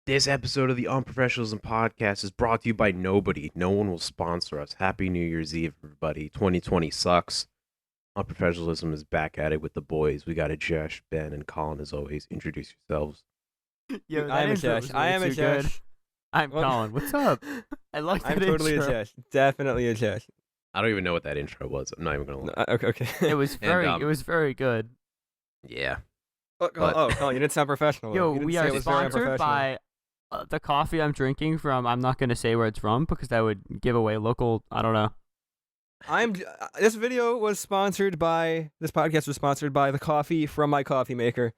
This episode of the Unprofessionalism podcast is brought to you by nobody. No one will sponsor us. Happy New Year's Eve, everybody. 2020 sucks. Unprofessionalism is back at it with the boys. We got Josh, Ben, and Colin as always. Introduce yourselves. Yo, I am a Josh. I am a Josh. I'm Colin. What's up? I like that I'm totally intro. a Josh. Definitely a Josh. I don't even know what that intro was. I'm not even gonna lie. Okay. It was very good. Yeah. Colin, you didn't sound professional. Yo, You didn't we say are it was very sponsored unprofessional. by the coffee I'm drinking from. I'm not gonna say where it's from because that would give away local. I don't know. This video was sponsored by. This podcast was sponsored by the coffee from my coffee maker.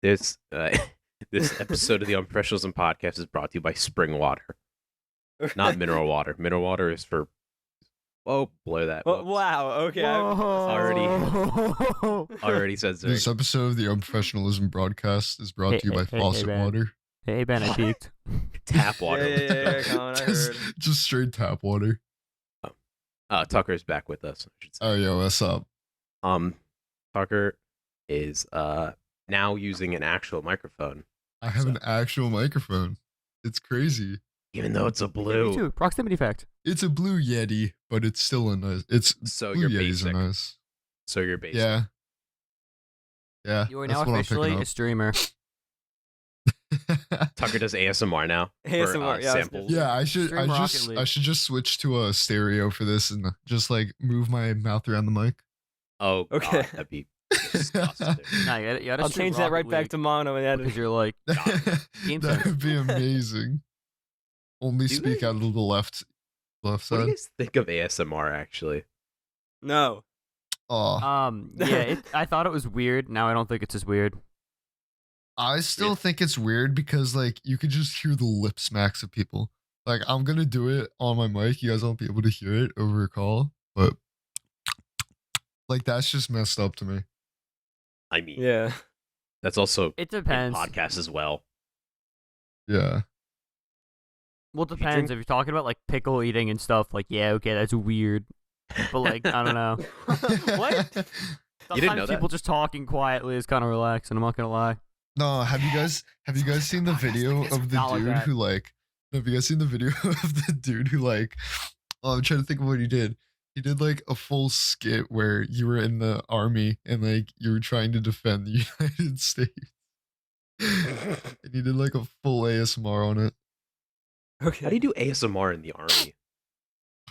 This episode of the Unprofessionalism podcast is brought to you by spring water, not mineral water. Mineral water is for. Oh, blur that. Well, Whoops. wow. Okay. Already says This episode of the Unprofessionalism broadcast is brought to you by faucet Ben. water. Hey Ben, I peeked. tap water. Yeah, Colin, I heard. Just straight tap water. Tucker's back with us. I should say. Oh, yo, what's up? Tucker is now using an actual microphone, I have an actual microphone. It's crazy. even though it's a Me blue. too. Proximity fact. It's a blue Yeti, but it's still a nice. It's So blue you're Yetis are basic. nice. So you're basic. Yeah. Yeah. You are that's now what I'm officially picking a streamer. up. Tucker does ASMR now. ASMR, for, yeah, samples. Yeah, I Stream Rocket League. should just switch to a stereo for this and just like move my mouth around the mic. Oh, God, Okay. that'd be disgusting. Nah, you gotta I'll stream change that Rocket right back League to mono and edit. because you're like Game That sense. would be amazing. Only Do speak they- out of the left What do side. you guys think of ASMR, actually? No. Oh, yeah. I thought it was weird. Now I don't think it's as weird. I still think it's weird because like you could just hear the lip smacks of people. Like I'm gonna do it on my mic. You guys won't be able to hear it over a call, but like that's just messed up to me. I mean, Yeah. that's also It in depends. podcasts as well. Yeah. Well, it you depends. drink- If you're talking about like pickle eating and stuff, like yeah, okay, that's weird. But like I don't know. What? Sometimes didn't know that? people just talking quietly is kind of relaxing. I'm not gonna lie. No, have you guys seen the video It's of the not like dude that. who like have you guys seen the video of the dude who like I'm trying to think of what he did. He did like a full skit where you were in the army and like you were trying to defend the United States. And he did like a full ASMR on it. Okay. How do you do ASMR in the army?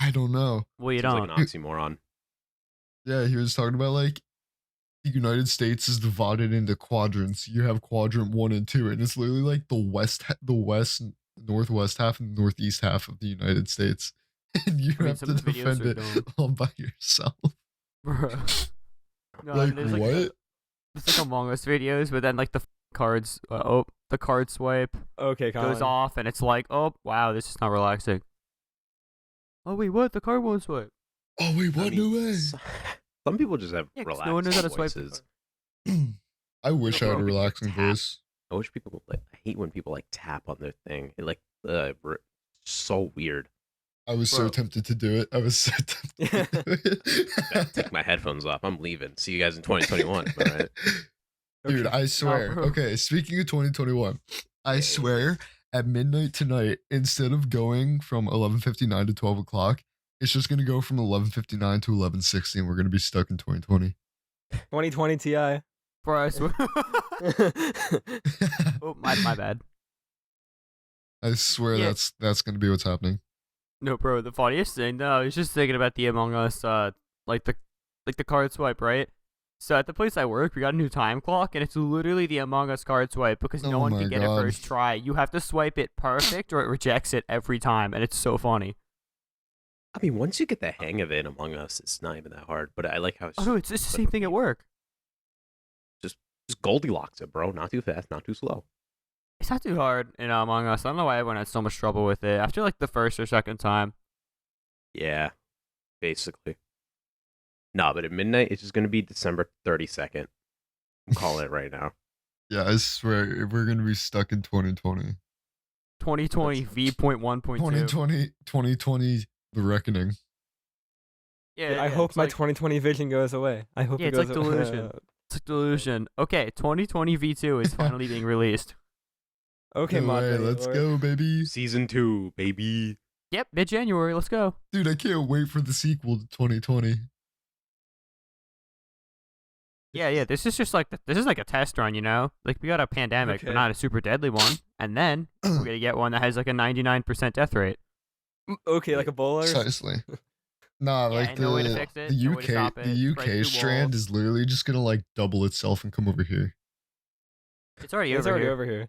I don't know. Well, you Seems don't. like an oxymoron. Yeah, he was talking about like the United States is divided into quadrants. You have quadrant 1 and 2, and it's literally like the west, northwest half, and northeast half of the United States, and you I mean, have some to of the videos defend are it dumb. all by yourself. Bro. No, Like there's what? It's like Among Us videos, but then like the cards, the card swipe Okay, Colin. goes off, and it's like, oh wow, this is not relaxing. Oh wait, what? The card won't swipe. Oh wait, I what? mean, No way. Some people just have Yeah, 'cause relaxed no one knows how to swipe the voices. I wish I had a Bro, relaxing tap. voice. I wish people like. I hate when people like tap on their thing. It like so weird. I was so Bro. tempted to do it. I was so tempted to do I it. take my headphones off. I'm leaving. See you guys in 2021. All right. Dude, I swear. bro. Okay, speaking of 2021, I swear at midnight tonight, instead of going from 11:59 to 12 o'clock, it's just gonna go from 11:59 to 11:60, and we're gonna be stuck in 2020. 2020 Ti. Bro, I swear. Oh, my bad. I swear Yeah. that's gonna be what's happening. No, bro. The funniest thing, no, I was just thinking about the Among Us, like the card swipe, right? So at the place I work, we got a new time clock, and it's literally the Among Us card swipe because no Oh one my can get God. it first try. You have to swipe it perfect, or it rejects it every time, and it's so funny. I mean, once you get the hang of it, Among Us, it's not even that hard. But I like how it's Oh no, it's the same thing at work. just Goldilocks it, bro. Not too fast, not too slow. It's not too hard in Among Us. I don't know why everyone had so much trouble with it. After like the first or second time. Yeah, basically. No, but at midnight, it's just gonna be December 32nd. I'm calling it right now. Yeah, I swear we're gonna be stuck in 2020. 2020 V.1.2. 2020, the reckoning. Yeah, I hope it's my like, 2020 vision goes away. I hope Yeah, it it's goes like away. delusion. It's like delusion. Okay, 2020 V2 is finally being released. Okay, No Mod way, Mini let's Lord. go, baby. Season 2, baby. Yep, mid-January. Let's go. Dude, I can't wait for the sequel to 2020. Yeah. This is just like this is like a test run, you know. Like we got a pandemic, but Okay. not a super deadly one, and then we're gonna get one that has like a 99% death rate. Okay, like Ebola. Or Precisely. Nah, Yeah, like and no way to fix it, the no way to stop UK it, the spread UK through strand walls. is literally just gonna like double itself and come over here. It's already It's over already here. over here.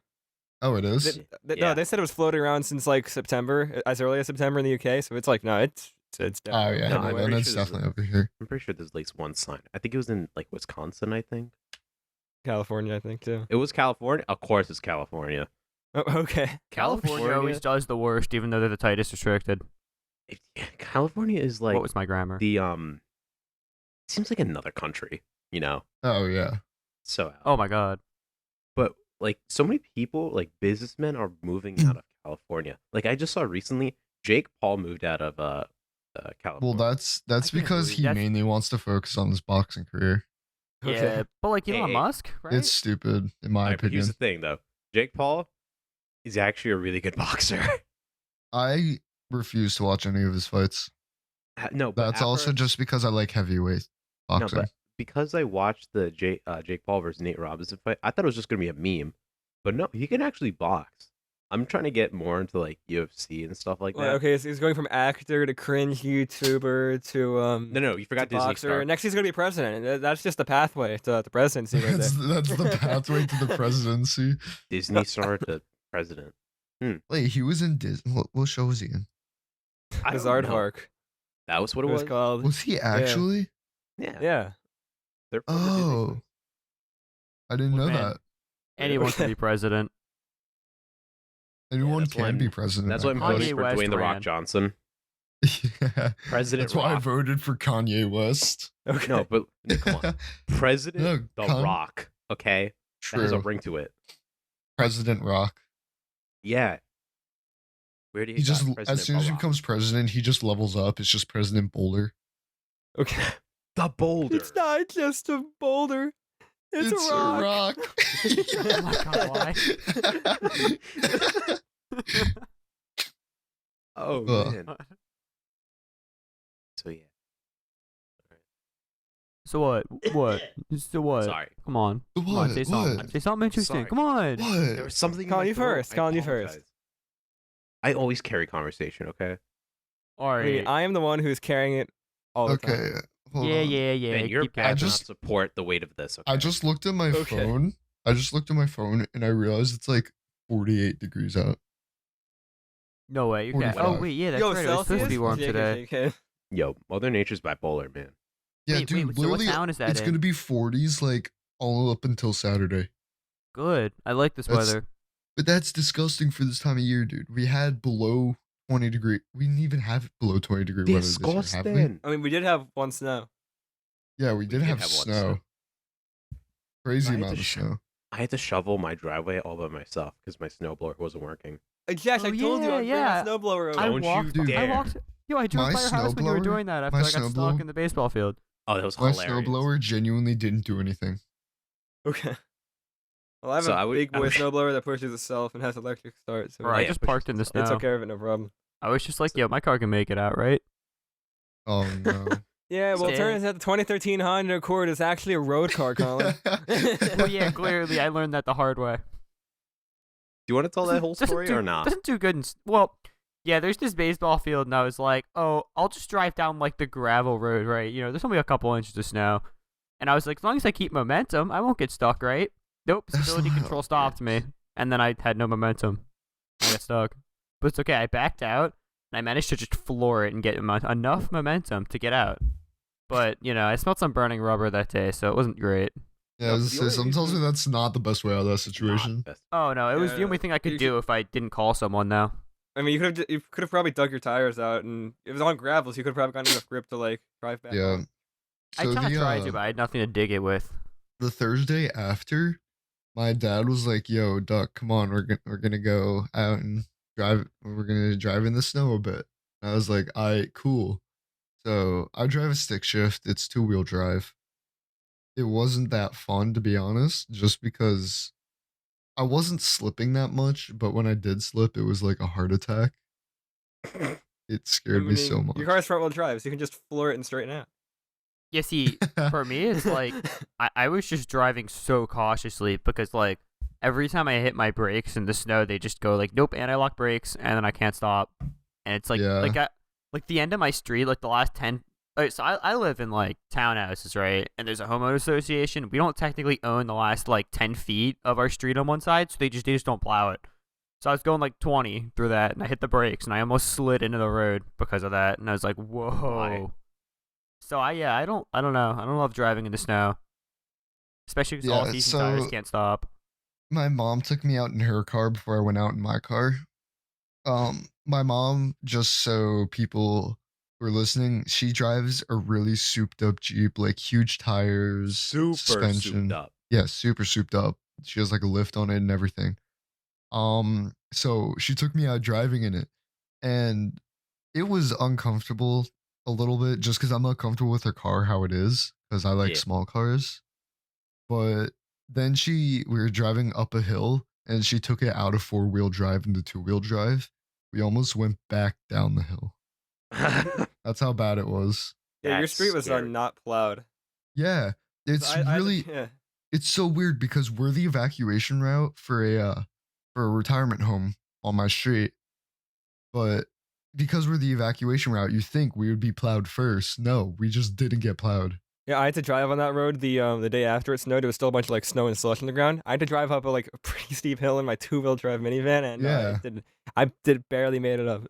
Oh, it is. No, Yeah. they said it was floating around since like September, as early as September in the UK. So it's like, no, it's Oh definitely yeah, No, on the I'm way. then pretty it's sure this is- definitely over here. I'm pretty sure there's at least one sign. I think it was in like Wisconsin, I think. California, I think too. It was California. Of course it's California. Oh, okay. California always does the worst, even though they're the tightest restricted. California is like What was my grammar? the it seems like another country, you know. Oh yeah. So out. Oh my god. But like so many people, like businessmen, are moving out of California. Like I just saw recently, Jake Paul moved out of Well, California. that's can't because believe he that's- mainly wants to focus on his boxing career. Okay. Yeah, but like Elon Hey, Musk, right? It's stupid, in my Alright, but opinion. here's the thing, though. Jake Paul is actually a really good boxer. I refuse to watch any of his fights. No, but That's also after- just because I like heavyweight no, boxing. but because I watched the Jake Paul versus Nate Robinson fight, I thought it was just gonna be a meme. But no, he can actually box. I'm trying to get more into like UFC and stuff like that. Well, okay, so he's going from actor to cringe YouTuber to No, you forgot to Disney boxer. star. Next, he's gonna be president. And that's just the pathway to the presidency right that's, there. that's the pathway to the presidency. Disney star to president. Wait, he was in Disney. What show was he in? I His don't know. aardvark. That was what It it was was. called. Was he actually? Yeah. Yeah. They're from the Disney Oh, movies. I didn't know Man. that. Anyone can be president. Anyone that's why can I'm- be president. That's why I'm Kanye voting for West Dwayne the Rock ran. Johnson. Yeah. President That's why I Rock. voted for Kanye West. Okay. No, but no, come on. President No, the Rock. Okay, that has a True. ring to it. President Rock. Yeah. Where do you He just, got President as soon as he Barack? becomes president, he just levels up. It's just President Boulder. Okay. the Boulder. It's not just a boulder. It's a rock. Oh my God, Oh Ugh. man. So yeah. So what? What? So what? Sorry. Come on. Come on, say something. What? Say something interesting. Sorry. Come on. There What? was something. in Colin, my you throat. first. I Colin, you first. apologize. I always carry conversation. Okay. All I mean, right. I am the one who's carrying it all the time. Okay. Hold Yeah, on. yeah. Man, you're Keep bad going. to just- not support the weight of this. Okay? I just looked at my Okay. phone. I just looked at my phone and I realized it's like 48 degrees out. No way. You can't. 45. Oh wait, yeah, that's Yo, right. It was supposed to be Celsius? warm JK, today. JK. Yo, Mother Nature's bipolar, man. Yeah, Wait, dude, wait, so what literally, town is that it's in? gonna be 40s like all up until Saturday. Good. I like this That's- weather. But that's disgusting for this time of year, dude. We had below 20 degree. We didn't even have below 20 degree weather this year, have we? Disgusting. I mean, we did have one snow. Yeah, we did have one snow. Crazy I had amount to of sh- snow. I had to shovel my driveway all by myself because my snowblower wasn't working. Josh, I Oh, told you yeah, I'd yeah. bring a snowblower over. I Don't you walked. dare. I walked. Yo, I drove My by your house when you were snowblower- doing that after my I got stuck snowblower- in the baseball field. Oh, that was My hilarious. snowblower genuinely didn't do anything. Okay. Well, I have So a I would- big I boy would- snowblower that pushes itself and has electric start. So Bro, I yeah, just push parked in the it. snow. it took care of it, no problem. I was just like, yo, my car can make it out, right? Oh no. Yeah, well, it Yeah. turns out the 2013 Honda Accord is actually a road car, Colin. Well, yeah, clearly I learned that the hard way. Do you want to tell that whole Doesn't story do- or not? Doesn't do good. Well, yeah, there's this baseball field, and I was like, oh, I'll just drive down like the gravel road, right? You know, there's only a couple inches of snow, and I was like, as long as I keep momentum, I won't get stuck, right? Nope, That's stability not how control it stopped me, and then I had no momentum. I got stuck, but it's okay. I backed out, and I managed to just floor it and get enough momentum to get out. But you know, I smelled some burning rubber that day, so it wasn't great. Yeah, No, I was but the gonna say, only something tells me reason- that's not the best way out of that Not situation. best. Oh no, it was the Yeah, only thing I you could should- do if I didn't call someone though. I mean, you could have probably dug your tires out, and if it was on gravel, so you could have probably gotten enough grip to like drive back. Yeah. home. I kind of the, tried to, but I had nothing to dig it with. the Thursday after, my dad was like, "Yo, Duck, come on, we're gonna go out and drive. We're gonna drive in the snow a bit." And I was like, "Alright, cool." So I drive a stick shift. It's 2-wheel drive. It wasn't that fun, to be honest, just because I wasn't slipping that much, but when I did slip, it was like a heart attack. It I scared me so mean, your much. car's front wheel drive, so you can just floor it and straighten out. Yeah, see, for me, it's like I was just driving so cautiously because like every time I hit my brakes in the snow, they just go like nope, anti-lock brakes, and then I can't stop. And it's like Yeah. like the end of my street, like the last 10. So I live in like townhouses, right? And there's a homeowner association. We don't technically own the last like 10 feet of our street on one side, so they just don't plow it. So I was going like 20 through that, and I hit the brakes, and I almost slid into the road because of that. And I was like, whoa. So I don't know. I don't love driving in the snow, especially because all Yeah, season tires so can't stop. my mom took me out in her car before I went out in my car. My mom, just so people who are listening, she drives a really souped up Jeep, like huge tires, Super suspension. souped up. Yeah, super souped up. She has like a lift on it and everything. So she took me out driving in it, and it was uncomfortable a little bit just because I'm not comfortable with her car how it is because I like Yeah. small cars. But then we were driving up a hill and she took it out of 4-wheel drive into 2-wheel drive. We almost went back down the hill. That's how bad it was. Yeah, your That's street was scary. not plowed. Yeah, it's really yeah. it's so weird because we're the evacuation route for a retirement home on my street, but because we're the evacuation route, you think we would be plowed first. No, we just didn't get plowed. Yeah, I had to drive on that road the day after it snowed. There was still a bunch of like snow and slush on the ground. I had to drive up a pretty steep hill in my 2-wheel drive minivan, and Yeah. I did barely made it up.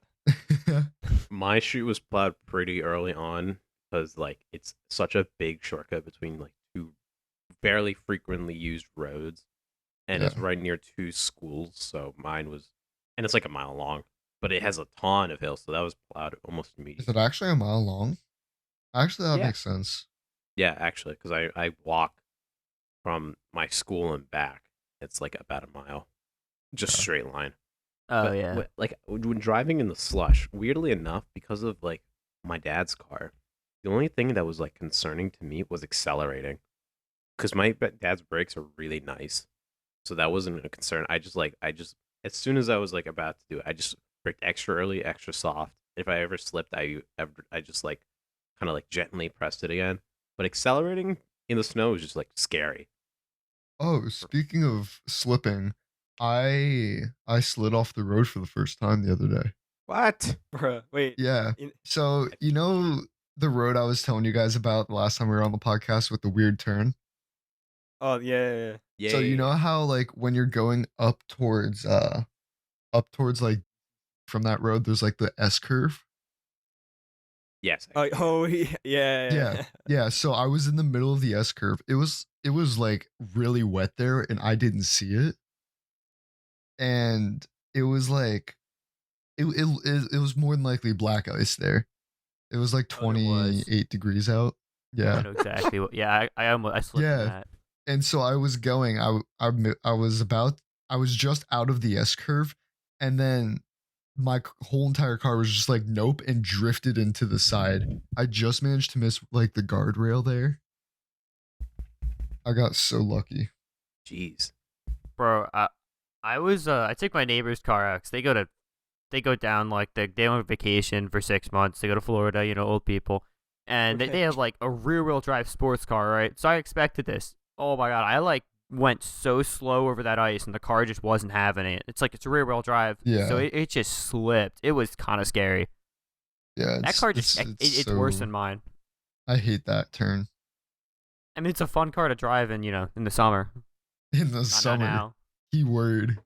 My street was plowed pretty early on because like it's such a big shortcut between like two fairly frequently used roads, and it's Yeah. right near two schools. So mine was, and it's like a mile long, but it has a ton of hills, so that was plowed almost Is immediately. it actually a mile long? Actually, that Yeah, makes sense. yeah, actually, because I walk from my school and back. It's like about a mile, just Yeah. straight line. Oh But yeah. like when driving in the slush, weirdly enough, because of like my dad's car, the only thing that was like concerning to me was accelerating, because my dad's brakes are really nice, so that wasn't a concern. I just as soon as I was like about to do it, I just braked extra early, extra soft. If I ever slipped, I just like kind of like gently pressed it again. But accelerating in the snow is just like scary. Oh, speaking of slipping, I slid off the road for the first time the other day. What? Bruh, wait. Yeah. So, you know the road I was telling you guys about the last time we were on the podcast with the weird turn? Oh yeah. Yeah. So, you know how like when you're going up towards like from that road there's like the S curve? Yes. Oh, Actually, oh yeah. Yeah. Yeah, so I was in the middle of the S curve. It was like really wet there and I didn't see it. And it was like it was more than likely black ice there. It was like Oh, it was. 28 degrees out. I Yeah. know exactly what. Yeah, I slipped in Yeah. that. And so I was going I was just out of the S curve and then my whole entire car was just like nope and drifted into the side. I just managed to miss like the guardrail there. I got so lucky. jeez. Bro, I took my neighbor's car out 'cause they go down like they on vacation for 6 months. They go to Florida, you know, old people, and they Okay. have like a rear wheel drive sports car, right? So I expected this. Oh my god, I like went so slow over that ice, and the car just wasn't having it. It's like it's rear wheel drive, so Yeah. it just slipped. It was kind of scary. Yeah, That car just it's worse so than mine. I hate that turn I mean, it's a fun car to drive in, you know, in the summer. in the Not summer. now. Keyword.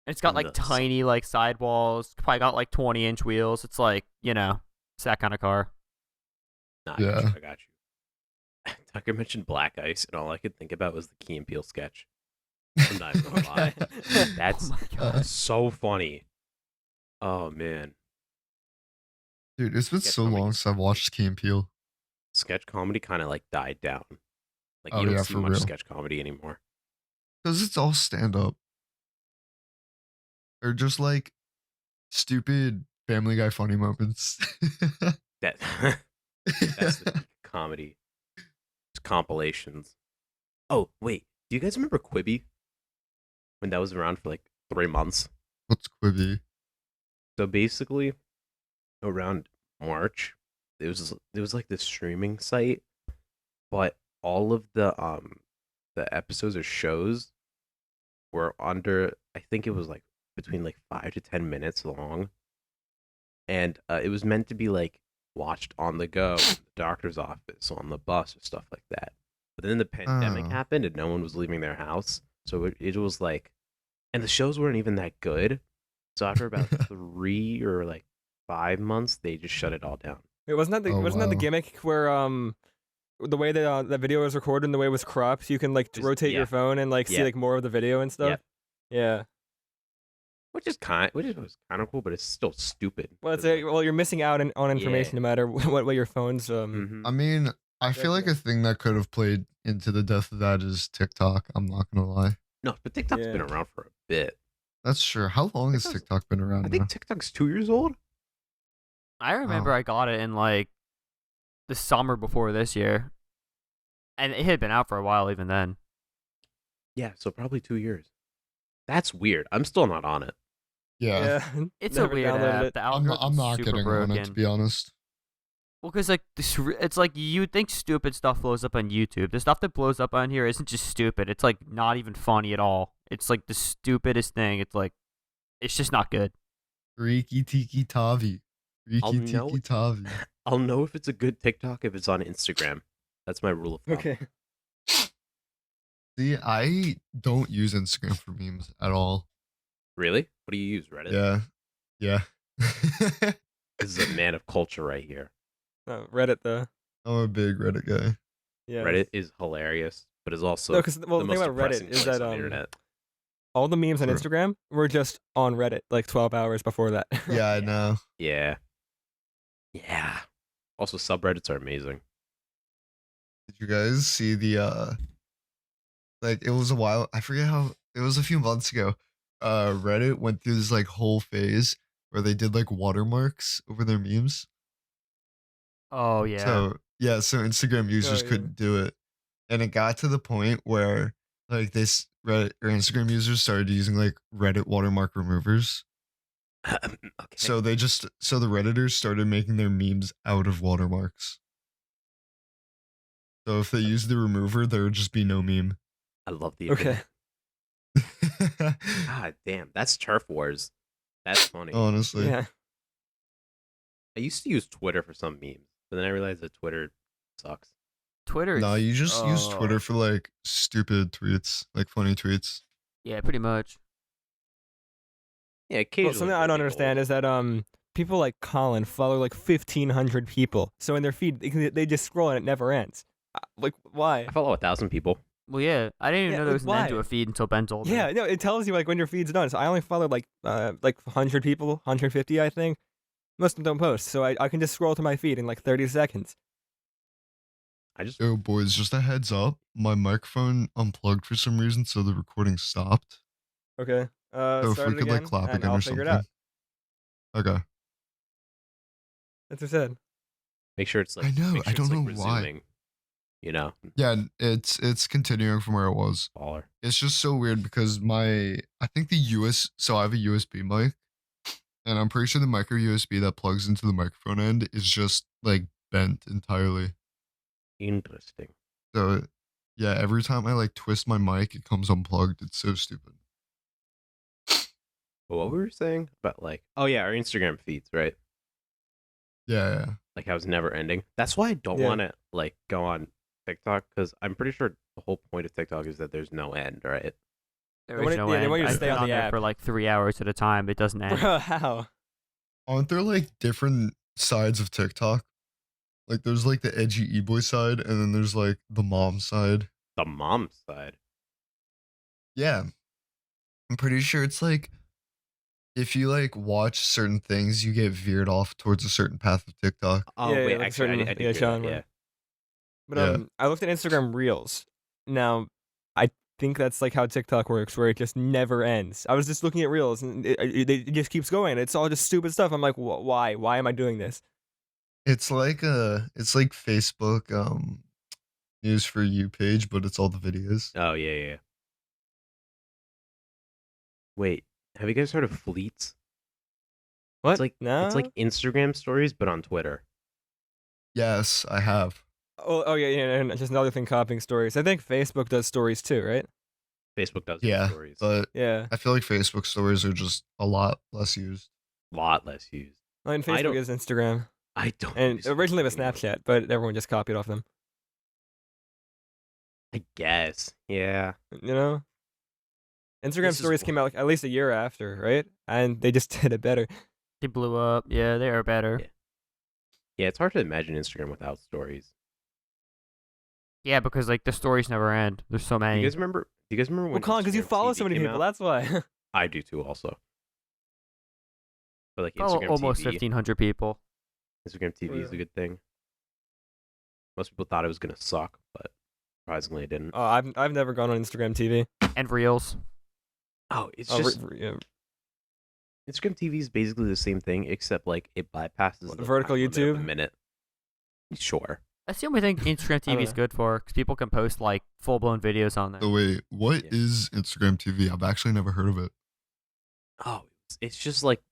It's got In like the tiny like sidewalls. Probably got like 20-inch wheels. It's like, you know, it's that kind of car. Nah, Yeah. I got you. Tucker mentioned black ice, and all I could think about was the Key and Peele sketch. I'm not even gonna lie. That's Oh my god. so funny. Oh man, Dude, it's been sketch so comedy. long since I've watched Key and Peele. Sketch comedy kind of like died down. Like Oh you don't yeah, see for much real. sketch comedy anymore. Because it's all stand up. Or just like stupid Family Guy funny moments. That that's the peak comedy. It's compilations. Oh wait, do you guys remember Quibi? when that was around for like 3 months. What's Quibi? So basically, around March, there was like this streaming site, but all of the episodes or shows were under. I think it was like between like 5 to 10 minutes long, and it was meant to be like watched on the go, in the doctor's office, on the bus, or stuff like that. But then the pandemic Oh. happened, and no one was leaving their house, so it was like, and the shows weren't even that good. So after about 3 or like 5 months, they just shut it all down. Wait, wasn't that Oh, the wow. gimmick where the way that that video was recorded and the way it was cropped, so you can like Just- rotate yeah. your phone and like see Yeah. like more of the video and stuff? Yeah. Which was kind of cool, but it's still stupid. Well, it's 'cause, like, well, you're missing out on information no matter what way your phone's mhm. I mean, I feel like a thing that could have played into the death of that is TikTok. I'm not gonna lie. No, but TikTok's Yeah. been around for a bit. That's true. How long has TikTok's- TikTok been around I now? think TikTok's 2 years old. I remember Oh. I got it in like the summer before this year, and it had been out for a while even then. Yeah, so probably 2 years. That's weird. I'm still not on it. Yeah. It's Never a weird downloaded app. it. The I'm algorithm's not super getting broken. on it, to be honest. Well, because like it's like you would think stupid stuff blows up on YouTube. The stuff that blows up on here isn't just stupid. It's like not even funny at all. It's like the stupidest thing. It's like it's just not good. Riki Tiki Tavi. I'll Riki know- Tiki Tavi. I'll know if it's a good TikTok if it's on Instagram. That's my rule of thumb. Okay. See, I don't use Instagram for memes at all. Really? What do you use? Reddit? Yeah. Yeah. This is a man of culture right here. Reddit though. I'm a big Reddit guy. Yeah. Reddit is hilarious, but is also No, because the the thing most about Reddit depressing is place that on the internet. all the memes on True. Instagram were just on Reddit like 12 hours before that. Yeah, I know. Yeah. Yeah. Also, subreddits are amazing. Did you guys see the like it was a while, I forget how, it was a few months ago. Reddit went through this like whole phase where they did like watermarks over their memes. Oh yeah. So so Instagram users yeah. couldn't do it. And it got to the point where like Reddit or Instagram users started using like Reddit watermark removers. Okay. So the Redditors started making their memes out of watermarks. So if they used the remover, there would just be no meme. I love the Okay. God damn, that's turf wars. That's funny. Honestly. Yeah. I used to use Twitter for some memes, but then I realized that Twitter sucks. Twitter. No, you just use oh, Twitter for like stupid tweets, like funny tweets. Yeah, pretty much. Yeah, Well, occasionally. something I for don't people. understand is that people like Colin follow like 1,500 people, so in their feed they just scroll and it never ends. Like why? I follow 1,000 people. Well, yeah, I didn't even Yeah, know there like, was an end to why? a feed until Ben told me. Yeah, no, it tells you like when your feed's done. So I only follow like 100 people, 150 I think. Most of them don't post, so I can just scroll to my feed in like 30 seconds. I just Yo, boys, just a heads up. My microphone unplugged for some reason, so the recording stopped. Okay. So if Start we it could again, like clap and again I'll or figure something. it out. Okay. That's what I said. make sure it's like. I know, Make sure I don't it's, like, know why. resuming, you know, Yeah, it's continuing from where it was. baller. It's just so weird because I think so I have a USB mic, and I'm pretty sure the micro USB that plugs into the microphone end is just like bent entirely. Interesting. So yeah, every time I like twist my mic, it comes unplugged. It's so stupid. But what we were saying about like, oh yeah, our Instagram feeds, right? Yeah. Like how it's never ending. That's why I don't Yeah. want to like go on TikTok because I'm pretty sure the whole point of TikTok is that there's no end, right? There They is want no it- yeah, they end. want you to I've stay been on the there app. for like 3 hours at a time. It doesn't end. Bro, how? Aren't there like different sides of TikTok? Like there's like the edgy e-boy side, and then there's like the mom side. The mom side. Yeah. I'm pretty sure it's like if you like watch certain things, you get veered off towards a certain path of TikTok. Oh Yeah, wait, like actually, certain- I did yeah, hear Sean, that. Yeah. But Yeah. I looked at Instagram Reels. Now, I think that's like how TikTok works, where it just never ends. I was just looking at Reels, and it just keeps going. It's all just stupid stuff. I'm like, why? Why am I doing this? It's like Facebook news for you page, but it's all the videos. Oh yeah, yeah. Wait, have you guys heard of Fleets? What? It's like no. it's like Instagram stories, but on Twitter. Yes, I have. Oh yeah, and just another thing, copying stories. I think Facebook does stories too, right? Facebook does do Yeah, stories. but Yeah. I feel like Facebook stories are just a lot less used. A lot less used. I mean, I Facebook don't- is Instagram, I don't. and use originally it was Facebook anymore. Snapchat, but everyone just copied off them. I guess. Yeah. You know, Instagram This is stories wh- came out like at least a year after, right? And they just did it better. They blew up. Yeah, they are better. Yeah. Yeah, it's hard to imagine Instagram without stories. Yeah, because like the stories never end. There's so Do many. you guys remember? Do you guys remember Well, when? Colin, because you Instagram follow TV so many came people, out? that's why. I do too, also. But like Follow Instagram almost TV, 1,500 people. Instagram TV is a Yeah. good thing. Most people thought it was gonna suck, but surprisingly, it didn't. Oh, I've never gone on Instagram TV. And Reels. Oh, it's Oh, just yeah. Instagram TV is basically the same thing, except like it bypasses What, the vertical time limit of a YouTube? minute. Sure. That's the only thing Instagram TV is know. good for, because people can post like full-blown videos on there. So wait, what Yeah. is Instagram TV? I've actually never heard of it. Oh, it's just like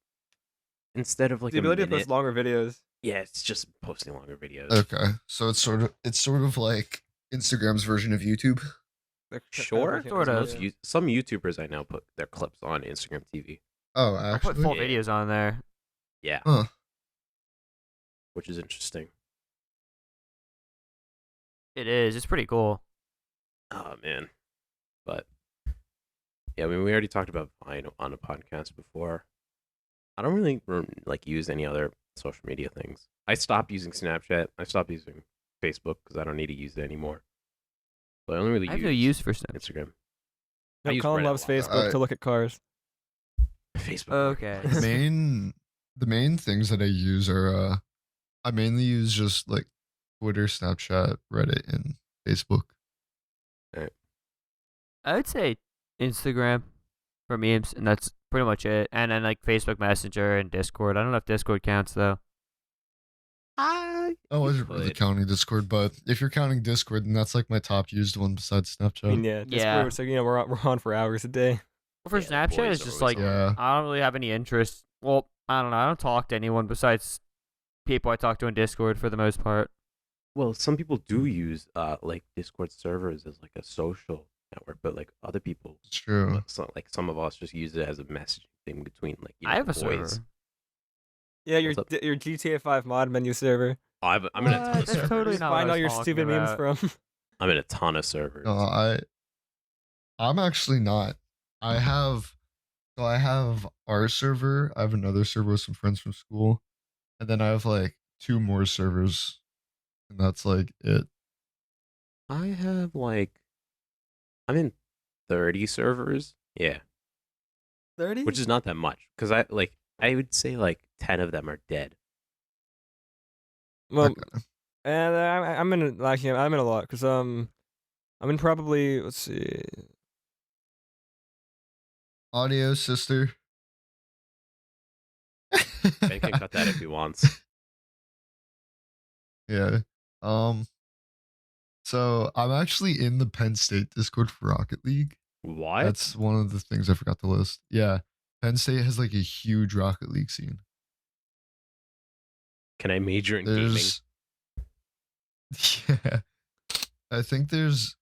instead of like The a ability to minute, post longer videos. yeah, it's just posting longer videos. Okay, so it's sort of like Instagram's version of YouTube. Like, Sure. Sort of. Some YouTubers I know put their clips on Instagram TV. Oh, I'll put actually, full Yeah. videos on there. Yeah, huh? which is interesting. It is. It's pretty cool. Oh man, but yeah, I mean, we already talked about Vine on a podcast before. I don't really like use any other social media things. I stopped using Snapchat. I stopped using Facebook because I don't need to use it anymore. So I only really I have no use for Snapchat. Instagram. I No, use Colin Reddit a loves lot. Facebook to look at cars. Facebook. Okay. The main things that I use are I mainly use just like Twitter, Snapchat, Reddit, and Facebook. I would say Instagram for memes, and that's pretty much it. And then like Facebook Messenger and Discord. I don't know if Discord counts though. I wasn't really could. counting Discord, but if you're counting Discord, then that's like my top used one besides Snapchat. I mean, yeah, Discord, Yeah. so we're on for hours a day. Well, for Yeah, the Snapchat, boys it's are just always like on. Yeah. I don't really have any interest. Well, I don't know. I don't talk to anyone besides people I talk to in Discord for the most part. Well, some people do use like Discord servers as like a social network, but like other people, It's true. like some of us just use it as a messaging thing between like I have the a boys. server. Yeah, your What's up? your GTA 5 mod menu server. Oh, I'm in a ton What? of That's servers. totally not what Find I all was your talking stupid memes about. from. I'm in a ton of servers. No, I'm actually not. I have our server. I have another server with some friends from school, and then I have like 2 more servers, and that's like it. I have like I'm in 30 servers. Yeah, 30? which is not that much because I would say like 10 of them are dead. Well, Okay. and I'm in a lot because I'm in probably, let's see. Audio sister. Ben can cut that if he wants. Yeah. So I'm actually in the Penn State Discord for Rocket League. What? That's one of the things I forgot to list. Yeah. Penn State has like a huge Rocket League scene. Can I major in gaming? There's yeah. I think there's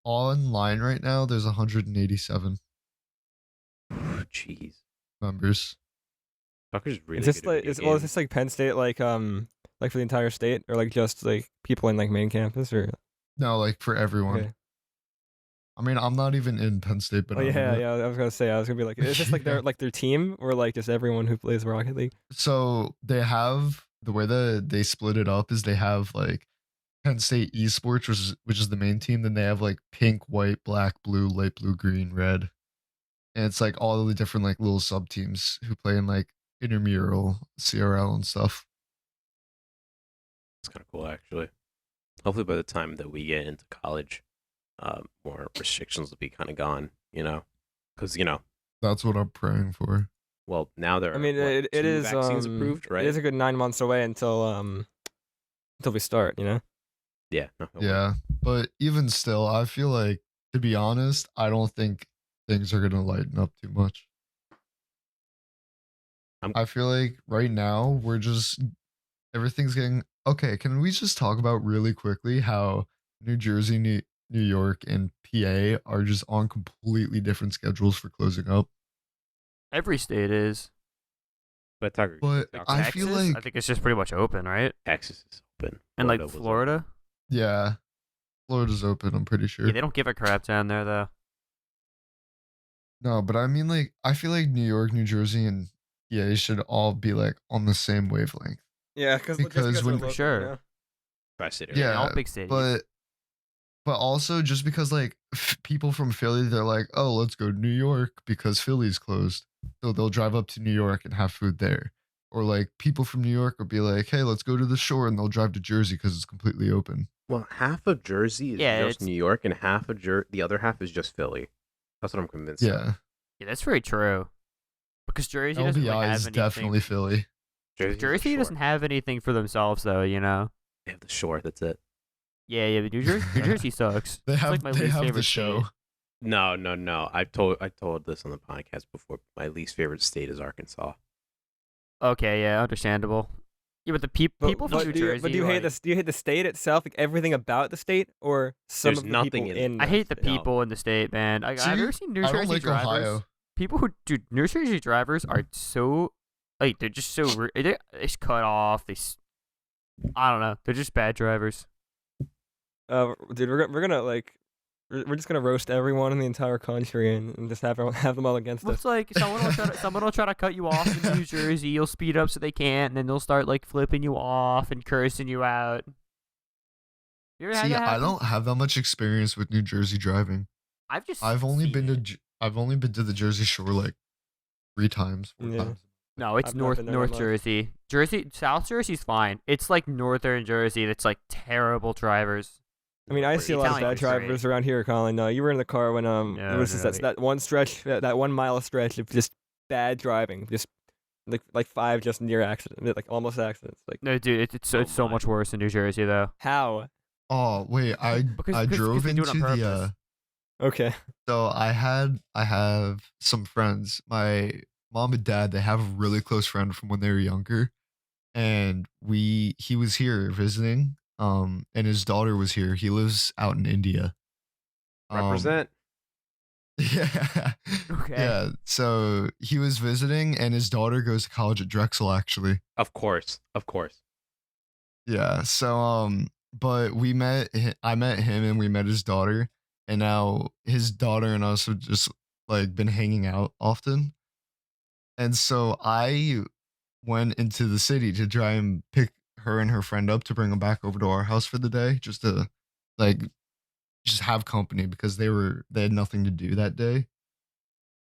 online right now there's 187 Jeez, members. Tucker's really Is this good at like video is this like Penn State like for the entire state, or like just like people in like main campus, or No, like for everyone. okay. I mean, I'm not even in Penn State, but Oh I'm in yeah, it. yeah. I was gonna be like, is this like their team, or like just everyone who plays Rocket League? So they have the way that they split it up is they have like Penn State Esports, which is the main team. Then they have like pink, white, black, blue, light blue, green, red, and it's like all the different like little sub teams who play in like intramural, CRL, and stuff. It's kind of cool, actually. Hopefully, by the time that we get into college, more restrictions will be kind of gone. Because That's what I'm praying for. well, now there are I mean, what, it 2 is vaccines approved, right? It is a good 9 months away until we start. Yeah. No, Yeah, but even still, I feel like, to be honest, I don't think things are gonna lighten up too much. I'm- I feel like right now we're just everything's getting okay. Can we just talk about really quickly how New Jersey, New York, and PA are just on completely different schedules for closing up? Every state is. But Tucker, But I Texas, feel I like think it's just pretty much open, right? Texas is open. And like was open. Florida. yeah, Florida's open. I'm pretty sure. Yeah, they don't give a crap down there though. No, but I mean, like, I feel like New York, New Jersey, and PA should all be like on the same wavelength. Yeah, Because when- For sure. Tri-state Yeah, area. all big cities. but also just because like people from Philly, they're like, oh, let's go to New York because Philly's closed, so they'll drive up to New York and have food there. Or like people from New York will be like, hey, let's go to the shore, and they'll drive to Jersey because it's completely open. Well, half of Jersey is Yeah, just it's- New York, and half of the other half is just Philly. That's what I'm convinced. of. Yeah, Yeah, that's very true. Because Jersey doesn't really LBI have is anything. definitely Philly. Jersey's the Jersey shore. doesn't have anything for themselves though, you know. They have the shore. That's it. Yeah, but New Jersey sucks. They It's have like my they least have favorite the show. state. No. I told this on the podcast before. My least favorite state is Arkansas. Okay, yeah, understandable. Yeah, but the people from New Jersey. But do you hate like, the do you hate the state itself, like everything about the state, or some There's of the nothing people in in? I hate the No. people in the state, man. I've See, never seen New I don't Jersey like drivers. Ohio. People who do New Jersey drivers are so like they're just so they're just cut off. I don't know. They're just bad drivers. Dude, we're gonna like we're just gonna roast everyone in the entire country and just have them all against Well, us. it's like someone will try to cut you off in New Jersey. You'll speed up so they can't, and then they'll start like flipping you off and cursing you out. You ever had See, that I happen? don't have that much experience with New Jersey driving. I've only seen been it. to I've only been to the Jersey Shore like 3 times, 4 Yeah. times. No, it's I've not North been there that North much. Jersey. South Jersey's fine. It's like Northern Jersey that's like terrible drivers. I mean, I see a lot of Italian bad is great. drivers around here, Colin. No, you were in the car when it No, was just no, that one stretch, that 1 mile stretch of just bad driving, just like 5 just near accident, like almost accidents. Like No, dude, it's Oh so my. much worse in New Jersey though. how? Oh, wait, I Because drove they do it on into the purpose. Okay. so I have some friends. My mom and dad, they have a really close friend from when they were younger, and he was here visiting, and his daughter was here. He lives out in India. Represent. Yeah. Okay. Yeah. So he was visiting, and his daughter goes to college at Drexel, actually. Of course. Yeah. So but I met him and we met his daughter, and now his daughter and us have just like been hanging out often. And so I went into the city to try and pick her and her friend up to bring them back over to our house for the day, just to like just have company because they had nothing to do that day.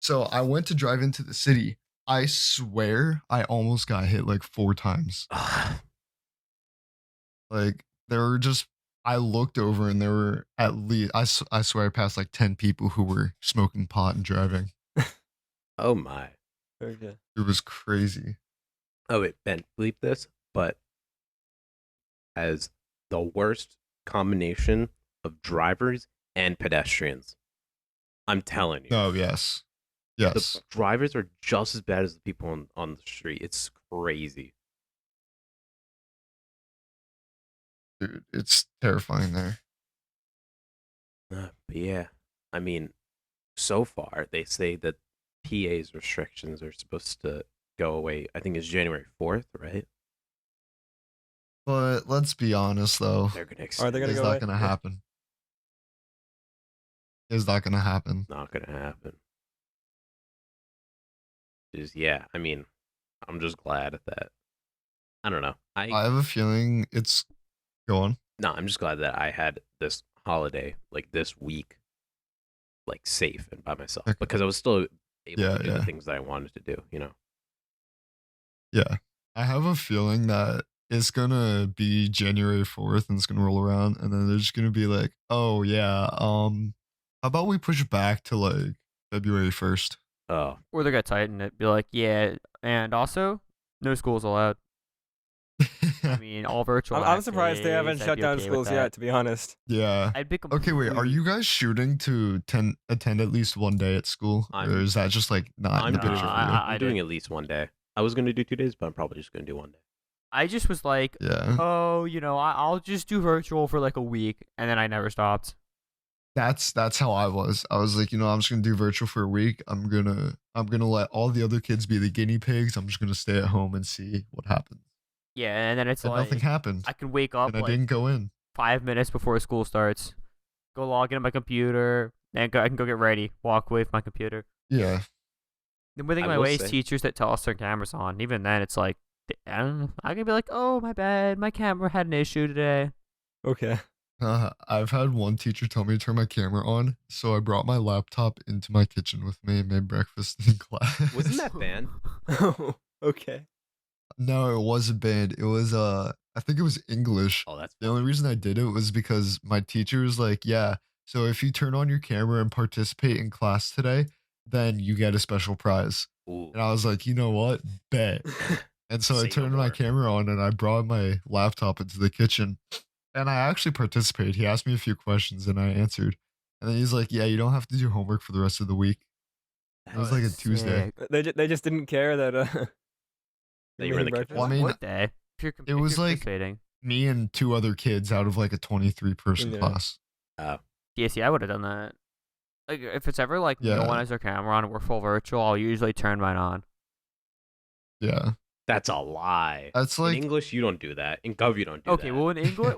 So I went to drive into the city. I swear I almost got hit like 4 times. Like there were just I looked over and there were at least I swear I passed like 10 people who were smoking pot and driving. Oh my. Okay. It was crazy. Oh wait, Ben, bleep this. But as the worst combination of drivers and pedestrians, I'm telling you. Oh, yes. Yes. The drivers are just as bad as the people on the street. It's crazy. Dude, it's terrifying there. But yeah, I mean, so far they say that PA's restrictions are supposed to go away. I think it's January 4th, right? But let's be honest though. They're gonna Are extend they gonna It's go not away? gonna Yeah. happen. It's not gonna happen. Not gonna happen. Yeah, I mean, I'm just glad that I don't know. I have a feeling it's going. No, I'm just glad that I had this holiday, like this week, like safe and by myself, Okay. because I was still able Yeah, to do yeah. the things that I wanted to do. Yeah. I have a feeling that it's gonna be January 4th and it's gonna roll around and then they're just gonna be like, oh yeah, how about we push it back to like February 1st? Oh, Or they're gonna tighten it, be like, yeah, and also no schools allowed. I mean, all virtual. I'm surprised they haven't activities, I'd shut be down okay with schools that. yet, to be honest. Yeah. I'd be Okay, wait. Are you guys shooting to attend at least one day at school, or I'm- is that just like not in I'm the doing, picture for you? I'm doing at least one day. I was gonna do 2 days, but I'm probably just gonna do one day. I just was like, Yeah. oh, I'll just do virtual for like a week, and then I never stopped. That's how I was. I was like, I'm just gonna do virtual for a week. I'm gonna let all the other kids be the guinea pigs. I'm just gonna stay at home and see what happens. Yeah, and then it's And like nothing happened. I can wake up And I like didn't go in. 5 minutes before school starts, go log into my computer, and I can go get ready, walk away from my computer. Yeah. The only thing I my will way is say- teachers that tell us their cameras on. Even then, it's like I don't know. I can be like, oh my bad, my camera had an issue today. Okay. I've had one teacher tell me to turn my camera on, so I brought my laptop into my kitchen with me and made breakfast in class. Wasn't that banned? Okay. No, it wasn't banned. It was I think it was English. Oh, that's The only reason I did it was because my teacher was like, yeah, so if you turn on your camera and participate in class today, then you get a special prize. ooh. And I was like, you know what? Bet. And so I Say no turned my more. camera on and I brought my laptop into the kitchen. And I actually participated. He asked me a few questions and I answered. And then he's like, yeah, you don't have to do homework for the rest of the week. It was like a Tuesday. Sick. They just didn't care that That you were in the making kitchen. Well, I mean, What day? If you're, it was like- participating. Me and 2 other kids out of like a 23-person Yeah. class. Yeah, see, I would have done that. Like, if it's ever like no Yeah. one has their camera on and we're full virtual, I'll usually turn mine on. Yeah. That's a lie. That's In like, English, you don't do that. In Gov, you don't do Okay, that. well,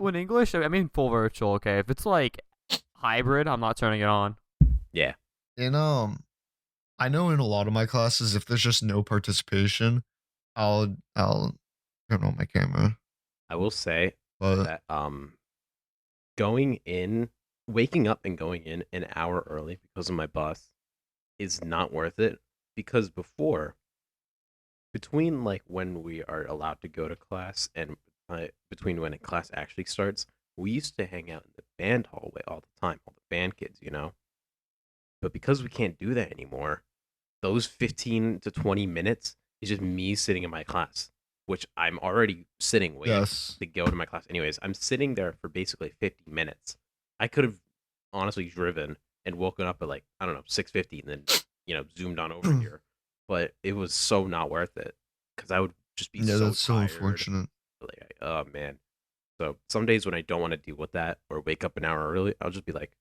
in English, I mean full virtual. Okay, if it's like hybrid, I'm not turning it on. in I know in a lot of my classes, if there's just no participation, I'll turn on my camera. I will say But that waking up and going in an hour early because of my bus is not worth it, because between like when we are allowed to go to class and between when a class actually starts, we used to hang out in the band hallway all the time, all the band kids, but because we can't do that anymore, those 15 to 20 minutes is just me sitting in my class, which I'm already sitting waiting yes. to go to my class anyways. I'm sitting there for basically 50 minutes. I could have honestly driven and woken up at like, I don't know, 6:50 and then, zoomed on over here. But it was so not worth it because I would just be Yeah, so that's so tired. unfortunate. Like, oh man. So some days when I don't want to deal with that or wake up an hour early, I'll just be like,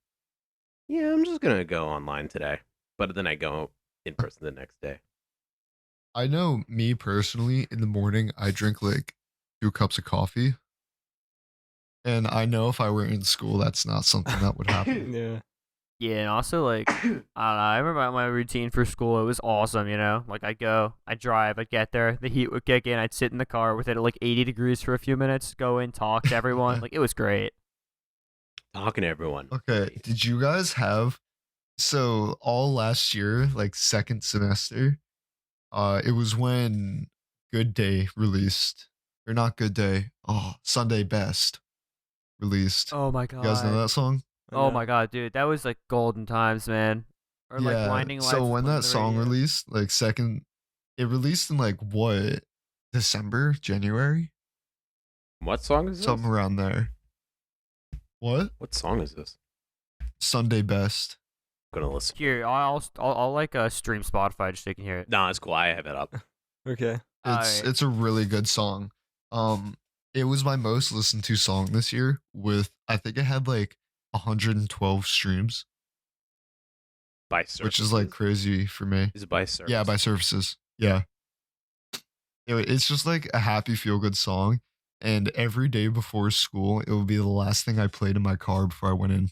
yeah, I'm just going to go online today. But then I go in person the next day. I know me personally, in the morning, I drink like 2 cups of coffee. And I know if I were in school, that's not something that would happen. Yeah. Yeah, and also like I don't know. I remember my routine for school. It was awesome. Like I'd go, I'd drive, I'd get there, the heat would kick in, I'd sit in the car with it at like 80 degrees for a few minutes, go in, talk to everyone. Like it was great. Talking to everyone. Okay, did you guys have, so all last year, like second semester, it was when Good Day released, or not Good Day, Sunday Best released. Oh my You god. guys know that song? Oh my god, dude, that was like golden times, man. Or like Blinding Lights. So was when playing on that the song radio. released, like it released in like what, December, January, What song is this? something around there. What? What song is this? Sunday Best. I'm gonna listen. Here, I'll like stream Spotify just so you can hear it. Nah, it's cool. I have it up. Okay. Alright. It's a really good song. It was my most listened to song this year with, I think it had like 112 streams, By Surfaces. which is like crazy for me. Is it by Surface? Yeah, by Surfaces. Yeah. It's just like a happy feel good song. And every day before school, it would be the last thing I played in my car before I went in.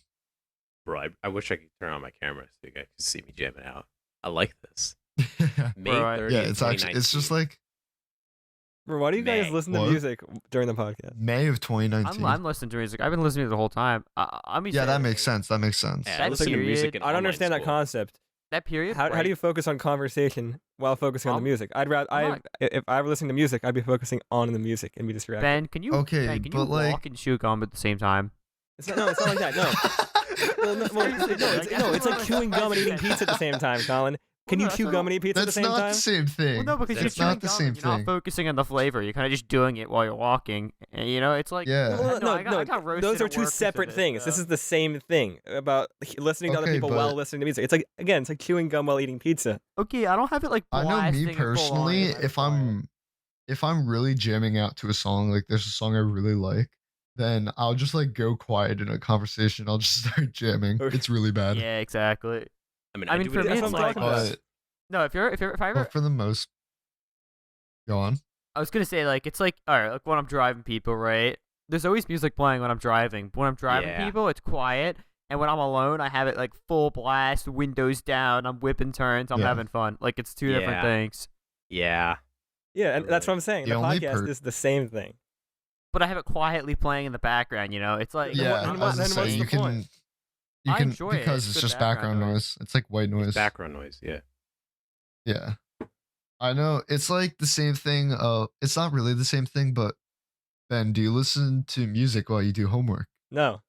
Bro, I wish I could turn on my camera so you guys could see me jamming out. I like this. May Bro, I- 30th, Yeah, it's actually, it's just 2019. like Bro, why do you guys May. listen to What? music during the podcast? May of 2019. I'm listening to music. I've been listening to it the whole time. Yeah, that makes sense. That makes sense. Yeah, I That listen to music period- in I don't online understand that school. concept. That period. How do you focus on conversation while focusing on the I'm- music? I'd rather I'm not- if I were listening to music, I'd be focusing on the music and be distracted. Ben, can you Okay, Ben, can but, you like- walk and chew gum at the same time? It's not like that. No. Well, no, Seriously, it's like chewing gum and eating pizza at the same time, Colin. Can no, you that's chew not- gum and eat pizza at the That's same not time? the same thing. Well, no, because you're That's chewing not the gum same and you're not thing. focusing on the flavor. You're kind of just doing it while you're walking. And, you know, it's like Yeah. Well, no, I got roasted those are at two work 'cause of separate this, things. This so- is the same thing about listening to other Okay, people while but- listening to music. It's like, again, it's like chewing gum while eating pizza. Okay, I don't have it like I know blasting me and full on personally, and if quiet. I'm really jamming out to a song, like there's a song I really like, then I'll just like go quiet in a conversation. I'll just start jamming. Okay. It's really bad. Yeah, exactly. I mean, I mean, do for it me, at That's it's what I'm like talking about. But, no. If I ever, but for the most, go on. I was gonna say like it's like all right, like when I'm driving people, right? There's always music playing when I'm driving. But when I'm driving Yeah. people, it's quiet. And when I'm alone, I have it like full blast, windows down. I'm whipping turns. I'm Yeah. having fun. Like it's two different Yeah. things. Yeah. Yeah, and that's what I'm saying. The The only podcast is the same thing. But I have it quietly playing in the background. You know, it's like Then Yeah, what- then I was what- gonna then say what's you the can, point? you I can enjoy it. because It's it's good just background noise. It's like white noise. It's background noise. Yeah. Yeah. I know. It's like the same thing. It's not really the same thing, but Ben, do you listen to music while you do homework? No,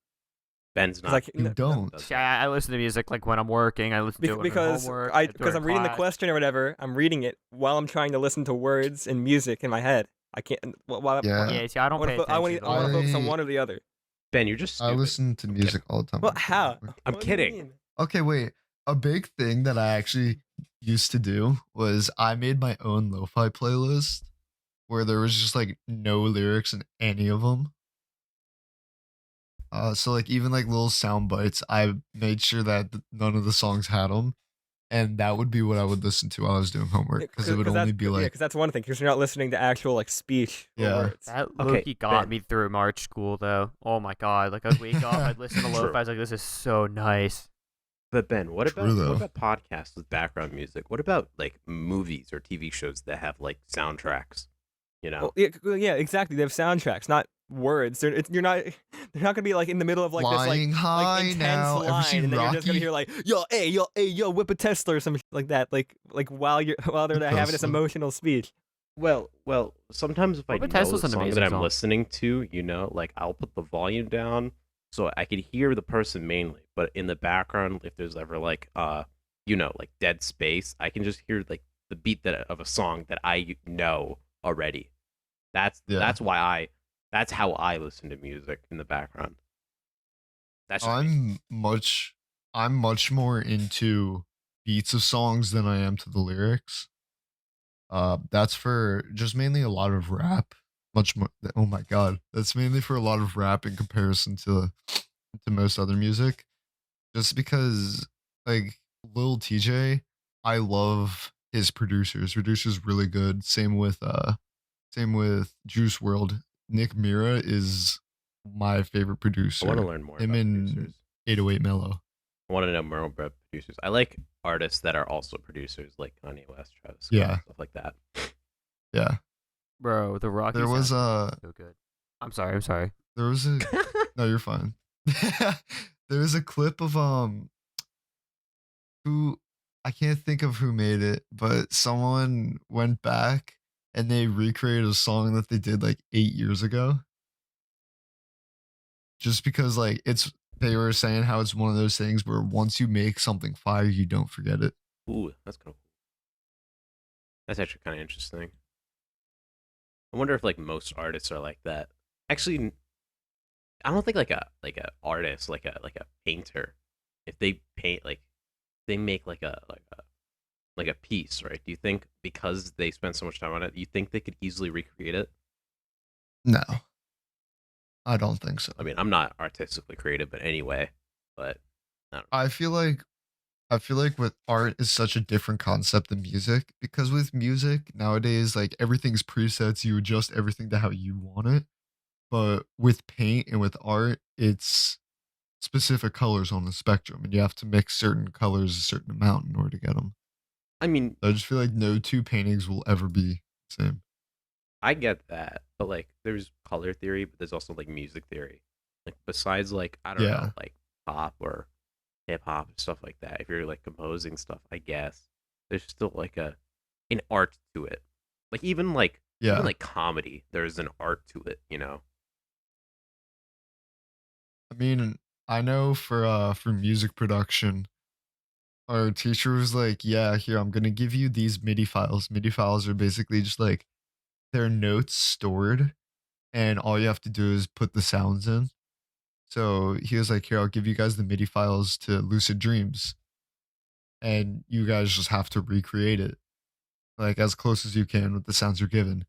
Ben's it's not. like You don't. does Yeah, I listen to music like when I'm working. I listen to it when I'm because homework. because I'm reading the question or whatever. I'm reading it while I'm trying to listen to words and music in my head. I can't. While, Yeah. Yeah, see, I don't pay attention. I want to focus on I- one or the other. Ben, you're just I stupid. listen to music all the time. Well, when I do how? homework. I'm What do you kidding. mean? Okay, wait. A big thing that I actually used to do was I made my own lo-fi playlist where there was just like no lyrics in any of them. So like even like little sound bites, I made sure that none of the songs had them, and that would be what I would listen to while I was doing homework because it would only be like because that's one thing. Because you're not listening to actual like speech. Or Yeah. words. That Okay, Loki got Ben. me through March school though. Oh my god! Like I'd wake up, I'd listen to True. lo-fi. I was like, this is so nice. But Ben, what True, about though. what about podcasts with background music? What about like movies or TV shows that have like soundtracks? You know, Well, yeah, exactly. They have soundtracks, not words. You're not. They're not gonna be like in the middle of like flying this high like intense now. Ever line, seen and then you're just gonna Rocky? hear like yo, whip a Tesla or something like that. Like while they're having this Tesla. emotional speech. well, sometimes if I But know Tesla's the an song amazing that I'm song. listening to, you know, like I'll put the volume down so I could hear the person mainly, but in the background, if there's ever like you know, like dead space, I can just hear like the beat of a song that I know already. That's how I listen to music in the background. That's just me. I'm much more into beats of songs than I am to the lyrics. That's for just mainly a lot of rap. Much more. Oh my god, that's mainly for a lot of rap in comparison to most other music. Just because, like Lil TJ, I love his producers. Producer's really good. Same with Juice World. Nick Mira is my favorite I producer. want to learn more Him about and producers. 808 Mellow. I want to know more about producers. I like artists that are also producers, like Kanye West, Travis Scott, Yeah. stuff like that. Yeah. Bro, the Rocky. There was soundtrack is so good. I'm sorry. there was a no, you're fine. There was a clip of who I can't think of who made it, but someone went back and they recreated a song that they did like 8 years ago. Just because like they were saying how it's one of those things where once you make something fire, you don't forget it. Ooh, that's kind of cool. That's actually kind of interesting. I wonder if like most artists are like that. Actually, I don't think like a artist, like a painter, if they paint like they make like a piece, right? Do you think because they spend so much time on it, you think they could easily recreate it? No. I don't think so. I mean, I'm not artistically creative, but anyway, but I don't know. I feel like with art is such a different concept than music because with music nowadays, like everything's presets, you adjust everything to how you want it. But with paint and with art, it's specific colors on the spectrum, and you have to mix certain colors a certain amount in order to get them. I mean, I just feel like no two paintings will ever be the same. I get that, but like there's color theory, but there's also like music theory. Like besides like I don't know, Yeah. like pop or hip hop and stuff like that. If you're like composing stuff, I guess there's still like an art to it. Like even Yeah. like comedy, there's an art to it, you know. I mean, I know for music production, our teacher was like, "Yeah, here I'm gonna give you these MIDI files. MIDI files are basically just like they're notes stored, and all you have to do is put the sounds in." So he was like, "Here, I'll give you guys the MIDI files to Lucid Dreams, and you guys just have to recreate it like as close as you can with the sounds you're given."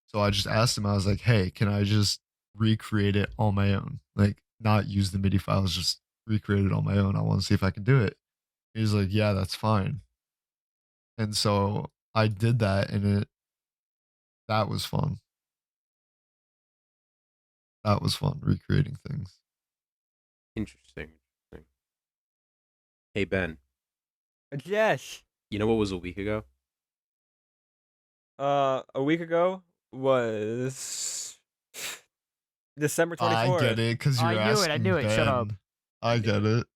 So I just asked him, I was like, "Hey, can I just recreate it on my own? Like, not use the MIDI files, just recreate it on my own. I want to see if I can do it." He was like, "Yeah, that's fine." And so I did that, and that was fun. That was fun recreating things. Interesting. Interesting. Hey Ben, Yes. you know what was a week ago? A week ago was December I 24th. get it because you're I knew it, asking I knew it, shut up. Ben. I get it.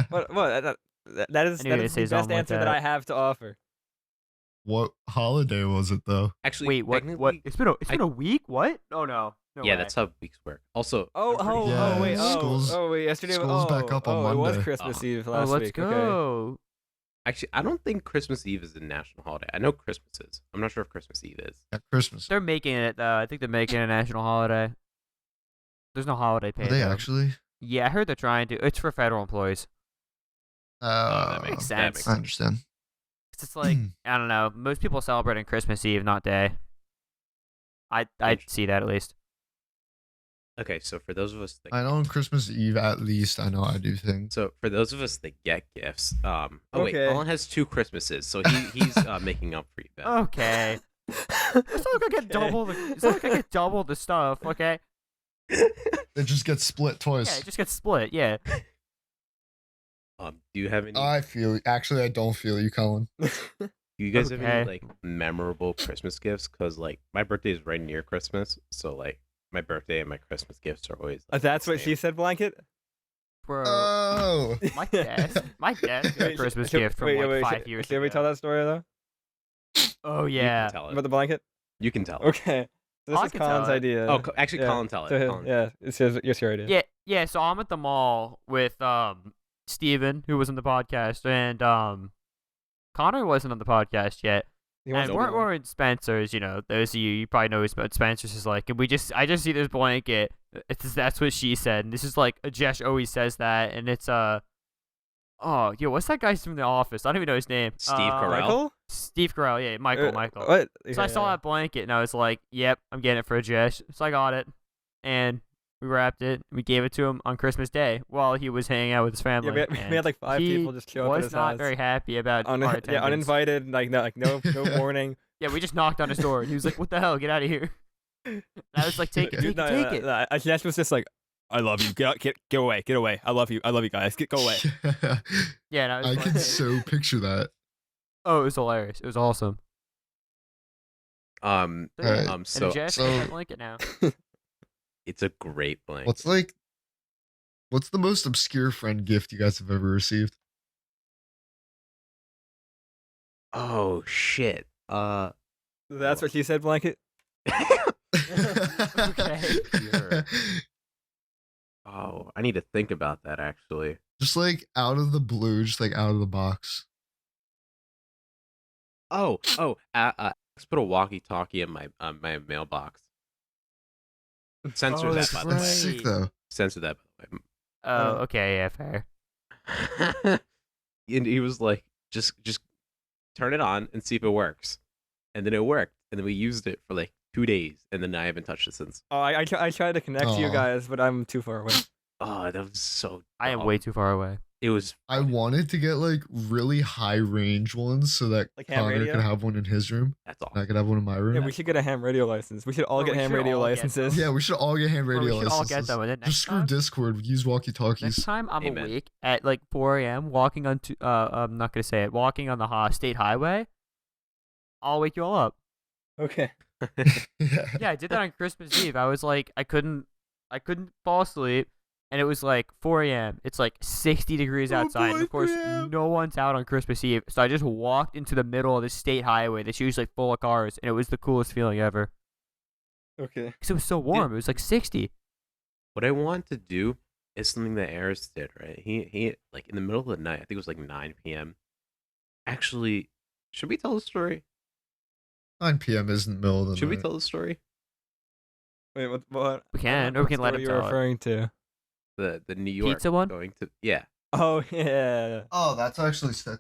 What? That is I knew you were gonna the say best something like answer that that. I have to offer. What holiday was it though? Actually, Wait, what? technically- It's been a week. What? Oh no. No yeah, way. that's how weeks work. Also, Oh, I'm pretty- Yeah, wait, school's- yesterday. school's back up on It was Monday. Christmas Eve Oh, last let's week. Okay. go. Actually, I don't think Christmas Eve is a national holiday. I know Christmas is. I'm not sure if Christmas Eve is. Yeah, Christmas. They're making it. I think they're making it a national holiday. There's no holiday pay. Are they though. actually? Yeah, I heard they're trying to. It's for federal employees. That makes that sense. makes I understand. 'Cause it's like I don't know. Most people celebrating Christmas Eve, not day. I'd see that at least. Okay, so for those of us that I know on Christmas Eve at least I know I do things. So for those of us that get gifts, oh wait, Okay. Colin has 2 Christmases, so he's making up for you, Ben. Okay. It's not like I get double. It's not like I get double the stuff. Okay. It just gets split Yeah, twice. it just gets split. Yeah. Do you have any? I feel actually I don't feel you, Colin. Do you guys have any Okay. like memorable Christmas gifts? Cause like my birthday is right near Christmas, so like my birthday and my Christmas gifts are always. Like, That's the what same. she said, Blanket. Bro. Oh. My dad got a Christmas gift from like 5 years Should ago. we tell that story though? Oh You yeah. can tell About it. the blanket? You can tell it. Okay. So this I is can tell Colin's it. idea. Oh, actually, Yeah. Colin, tell it. So, Colin. yeah, it's your idea. Yeah. So I'm at the mall with Steven, who was on the podcast, and Connor wasn't on the podcast yet. He wants And to we're be in Spencer's, you know, those of you probably know what Spencer's is like. And I just see this blanket. That's what she said. And this is like, Jesh always says that. And it's, what's that guy from The Office? I don't even know his name. Steve Carell? Michael? Steve Carell, yeah, Michael. What? So I saw that blanket and I was like, yep, I'm getting it for Jesh. So I got it. And we wrapped it. We gave it to him on Christmas Day while he was hanging out with his family. Yeah, we and had like 5 he people just show up at was his not house. very happy about our attendance. Yeah, uninvited, like no warning. Yeah, we just knocked on his door, and he was like, "What the hell? Get out of here!" And I was like, "Take it, take it, take it." Jesh was just like, "I love you. Get away, get away. I love you guys. Go away." Yeah, and I was I like, can so picture that. "Oh, it was hilarious. It was awesome." Um, So, yeah. Alright, And so Jeff, so- I like it now. it's a great blanket. What's the most obscure friend gift you guys have ever received? Oh shit. That's what she said, Blanket. Okay. Sure. Oh, I need to think about that actually. Just like out of the blue, just like out of the box. Let's put a walkie-talkie in my my mailbox. Censor Oh, that, that's by the right. way. That's sick though. Censor that, by the Oh, okay, yeah, fair. way. And he was like, just turn it on and see if it works. And then it worked. And then we used it for like 2 days. And then I haven't touched it since. Oh, I tried to connect to you Aw. guys, but I'm too far away. Oh, that was so I am dumb. way too far away. It was I wanted to get like really high range ones so that Like ham Connor radio? could have one in his room that's and all. I could have one in my room. Yeah, we should get a ham radio license. We should all Bro, get we ham should radio all get licenses. Yeah, we should all get hand Bro, radio we should all licenses. get them. And then Just next screw time, Discord. Use walkie next talkies. time I'm Amen. awake at like 4 a.m. walking on I'm not gonna say it. Walking on the state highway, I'll wake you all up. Okay. Yeah, I did that on Christmas Eve. I was like, I couldn't fall asleep, and it was like 4 a.m. It's like 60 degrees Oh outside, and boy, of course, yeah. no one's out on Christmas Eve. So I just walked into the middle of the state highway that's usually full of cars, and it was the coolest feeling ever. Okay. Because it was so warm. It was like 60. What I want to do is something that Eris did, right? He like in the middle of the night, I think it was like 9 p.m. Actually, should we tell the story? 9 p.m. isn't middle of the Should we night. tell the story? Wait, what? We can, or we what can let story him you're tell it. referring to? The New York Pizza one? going to yeah. Oh yeah. Oh, that's actually sick.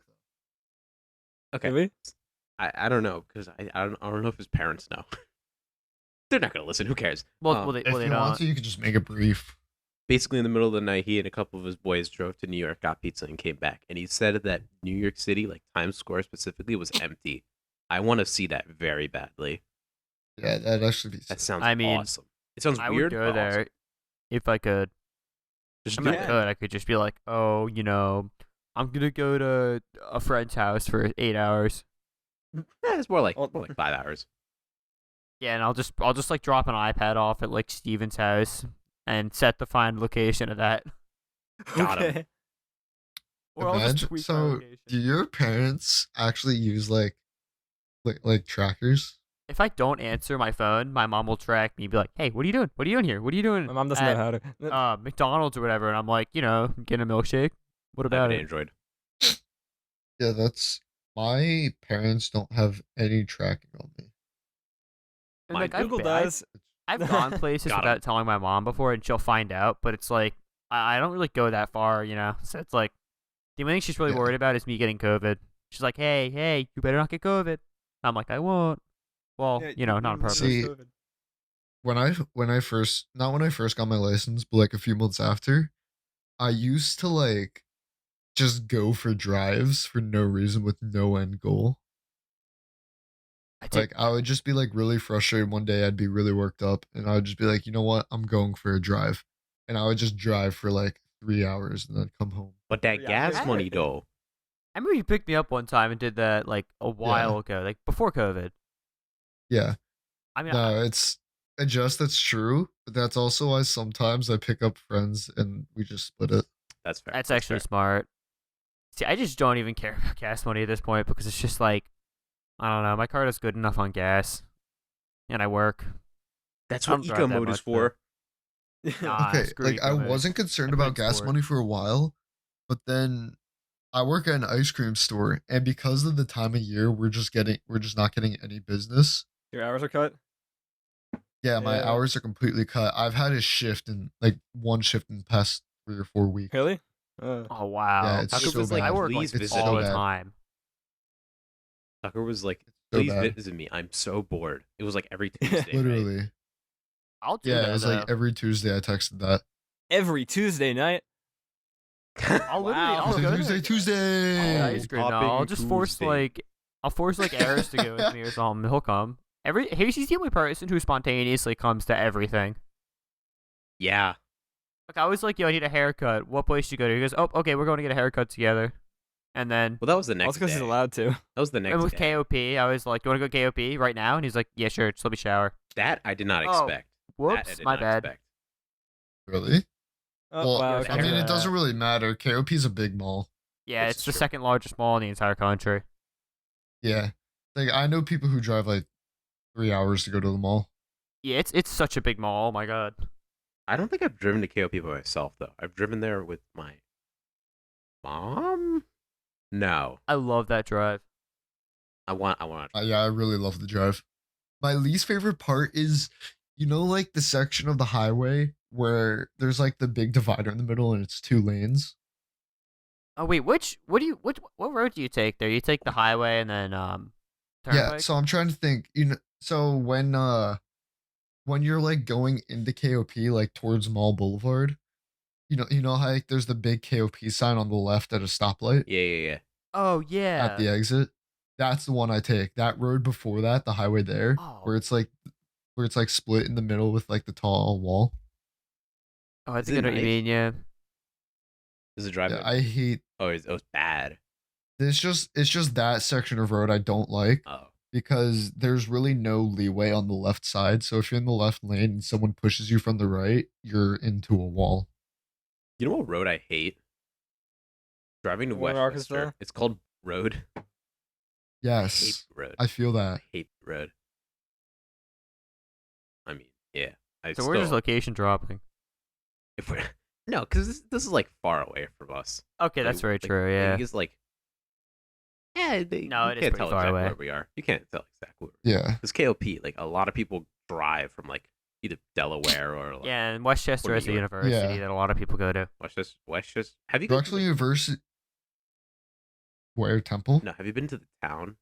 Okay. Did we? I don't know because I don't know if his parents know. They're not gonna listen. Who cares? Well, they If you don't. want to, you could just make it brief. Basically, in the middle of the night, he and a couple of his boys drove to New York, got pizza, and came back. And he said that New York City, like Times Square specifically, was empty. I want to see that very badly. Yeah, that'd actually be That sick. sounds I mean, awesome. It sounds I weird. would go but there awesome. if I could. Just I do mean, I it. could. I could just be like, oh, I'm gonna go to a friend's house for 8 hours. It's more like Well- 5 hours. Yeah, and I'll just like drop an iPad off at like Steven's house and set the find location of that. Got him. Okay. Or I'll just Imagine, tweak my so, location. do your parents actually use like trackers? If I don't answer my phone, my mom will track me and be like, "Hey, what are you doing? What are you doing here? What are you doing?" My mom doesn't know at, how to. McDonald's or whatever, and I'm like, getting a milkshake. What I have about an it? Android. Yeah, that's my parents don't have any tracking on me. And, Mine like, do. Google does. I've gone places Got 'em. without telling my mom before, and she'll find out. But it's like I don't really go that far, So it's like the only thing she's really Yeah. worried about is me getting COVID. She's like, "Hey, you better not get COVID." I'm like, "I won't." Well, not on purpose. See, when I first, not when I first got my license, but like a few months after, I used to like just go for drives for no reason with no end goal. I take Like I would just be like really frustrated one day. I'd be really worked up, and I would just be like, you know what, I'm going for a drive, and I would just drive for like 3 hours and then come home. But that Yeah, gas I- money, though. I remember you picked me up one time and did that like a while ago, like before COVID. Yeah, I mean, no, it's that's true, but that's also why sometimes I pick up friends and we just split it. That's fair. that's That's actually fair. smart. See, I just don't even care about gas money at this point because it's just like, I don't know, my car is good enough on gas, and I work. That's I what don't drive eco that mode is much, though. for. Nah, Okay, screw like I eco mode. wasn't concerned I about paid gas for it. money for a while, but then I work at an ice cream store, and because of the time of year, we're just not getting any business. Your hours are cut. Yeah, my Yeah. hours are completely cut. I've had a shift in like one shift in the past 3 or 4 weeks. Really? Oh wow! Yeah, it's Tucker so was like, bad. I work please like visit all me. the bad. time. Tucker was like, so please bad. visit me. I'm so bored. It was like every Tuesday. right? Literally. I'll do Yeah, that. it was like though. every Tuesday I texted that. Every Tuesday night. I'll literally, Wow. I'll go Tuesday, there. Tuesday. I'll ice cream. No, Popping I'll just force Tuesday. I'll force like Eris to go with me or something. He'll come. He's the only person who spontaneously comes to everything. Yeah. Like I was like, yo, I need a haircut. What place you go to? He goes, oh, okay, we're going to get a haircut together. And then Well, that was the next Also because day. he's allowed to. That was the next and with day. KOP, I was like, you want to go KOP right now? And he's like, yeah, sure, just let me shower. That I did not Oh, expect. That I Whoops, did my not bad. expect. Really? Oh, Well, wow. okay. I mean, okay. it doesn't really matter. KOP is a big mall. Yeah, This it's is the true. second largest mall in the entire country. Yeah. Like I know people who drive like 3 hours to go to the mall. Yeah, it's such a big mall. Oh my god. I don't think I've driven to KOP by myself though. I've driven there with my mom. No, I love that drive. I want. Yeah, I really love the drive. My least favorite part is, like the section of the highway where there's like the big divider in the middle and it's 2 lanes. Oh wait, what road do you take there? You take the highway and then Yeah, turnpike? so I'm trying to think. So when you're like going into KOP like towards Mall Boulevard, you know how like, there's the big KOP sign on the left at a stoplight Yeah. Oh yeah. at the exit. That's the one I take. That road before that, the highway there, Oh. where it's like split in the middle with like the tall wall. Oh, I Is think it I know what you nice? mean. Yeah. Is it driving? Yeah, I hate. it was bad. It's just that section of road I don't like Oh, because there's really no leeway on the left side. So if you're in the left lane and someone pushes you from the right, you're into a wall. you know what road I hate? Driving to The one in Westchester. Arkansas? It's called Road. I hate Yes, the road. I feel that. I hate the road. I mean, yeah. So we're just location dropping. If we're No, because this is like far away from us. Okay, that's very true. Yeah. It's like, yeah, No, you it is can't pretty tell far exactly away. where we are. You can't tell exactly where. Yeah. Because KOP, like a lot of people drive from like either Delaware or like Yeah, and Westchester New is a York. university Yeah. that a lot of people go to. Westchester. Have you been to Drexel the, University. Where Temple? No, have you been to the town?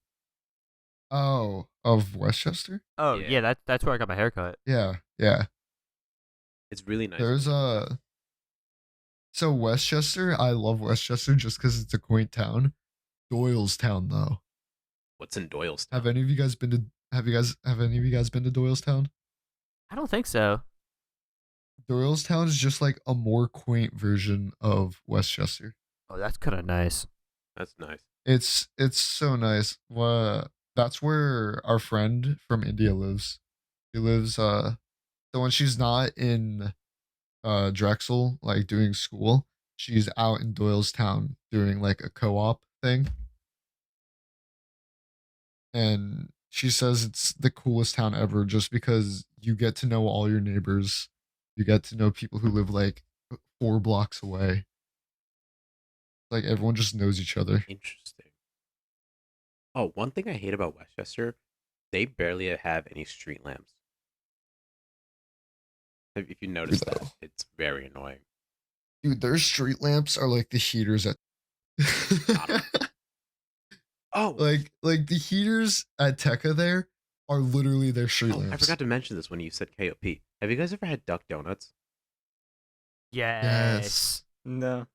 Oh, of Westchester? Oh Yeah. yeah, that's where I got my haircut. Yeah, yeah. It's really nice. There's a. So Westchester, I love Westchester just because it's a quaint town. Doylestown, though. What's in Doylestown? Have any of you guys been to? Have any of you guys been to Doylestown? I don't think so. Doylestown is just like a more quaint version of Westchester. Oh, that's kind of nice. That's nice. It's so nice. That's where our friend from India lives. She lives so when she's not in Drexel like doing school, she's out in Doylestown doing like a co-op thing. And she says it's the coolest town ever just because you get to know all your neighbors. You get to know people who live like 4 blocks away. Like everyone just knows each other. Interesting. Oh, one thing I hate about Westchester, they barely have any street lamps. If you notice True, that, though. it's very annoying. Dude, their street lamps are like the heaters at Oh, like the heaters at Tekka there are literally their street lamps. I forgot to mention this when you said KOP. Have you guys ever had duck donuts? Yes. No.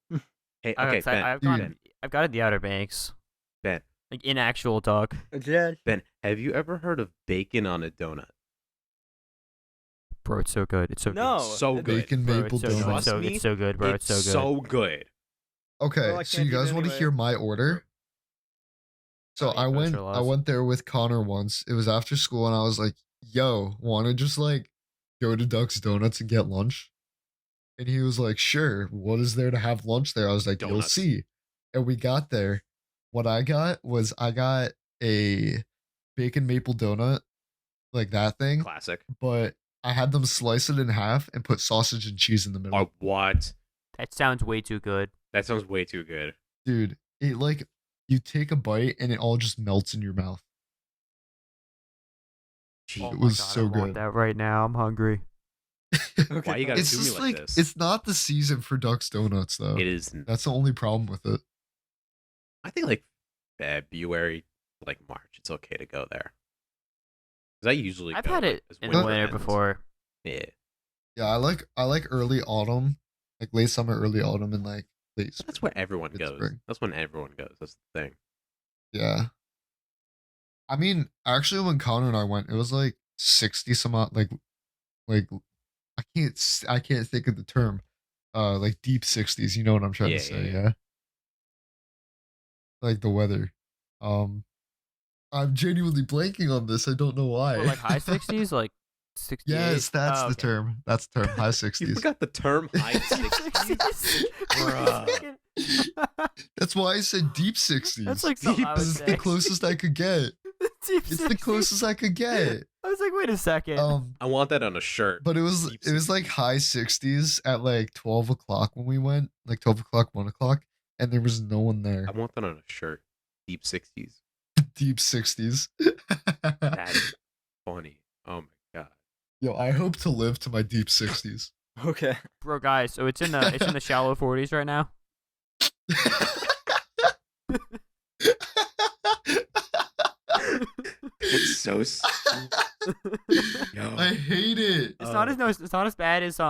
Hey, I- okay, Ben. I've Dude. got it. I've got it in the Outer Banks, Ben, like in actual duck. Yeah. Ben, have you ever heard of bacon on a donut? Bro, it's so good. It's so No. So it- good. Bacon good. Bro, maple it's so good. donuts. Trust me, It's so good, bro. It's so good. So good. Okay, Well, I so can't you guys eat want to anyway. hear my order? So Oh, yeah, I those went are I lost. went there with Connor once. It was after school and I was like, "Yo, want to just like go to Duck's Donuts and get lunch?" And he was like, "Sure. What is there to have lunch there?" I was like, "You'll Donuts. see." And we got there. What I got was I got a bacon maple donut, like that thing, Classic. but I had them slice it in half and put sausage and cheese in the middle. Oh, what? That sounds way too good. That sounds way too good. Dude, it like you take a bite and it all just melts in your mouth. Gee, Oh It my was God, so I want good. that right now. I'm hungry. why you gotta It's do me just like like this? it's not the season for Duck's Donuts though. It is. That's the only problem with it. I think like February, like March, it's okay to go there. Because I usually I've go, had like, it as in the winter ends. before. Yeah. Yeah, I like early autumn, like late summer, early autumn, and like late. But that's spring. where everyone It's goes. spring. That's when everyone goes. That's the thing. Yeah. I mean, actually, when Connor and I went, it was like 60 some odd, like I can't think of the term, like deep 60s. You know what I'm trying Yeah, to say, yeah, yeah. yeah. Like the weather. I'm genuinely blanking on this. I don't know why. Or like high 60s, like 68. Yes, that's Oh, the okay. term. That's the term. High You 60s. forgot the term high 60s? Bruh. That's why I said deep 60s. That's like something I would This is say. the closest I could get. Deep It's the 60s. closest I could get. I was like, wait a second. I want that on a shirt. But it was Deep like 60s. high 60s at like 12 o'clock when we went, like 12 o'clock, 1 o'clock, and there was no one there. I want that on a shirt. Deep 60s. Deep 60s. That's funny. Oh my god. Yo, I hope to live to my deep 60s. Okay. Bro, guys, so it's in the shallow 40s right now. It's so. Yo. I hate it. It's not as bad as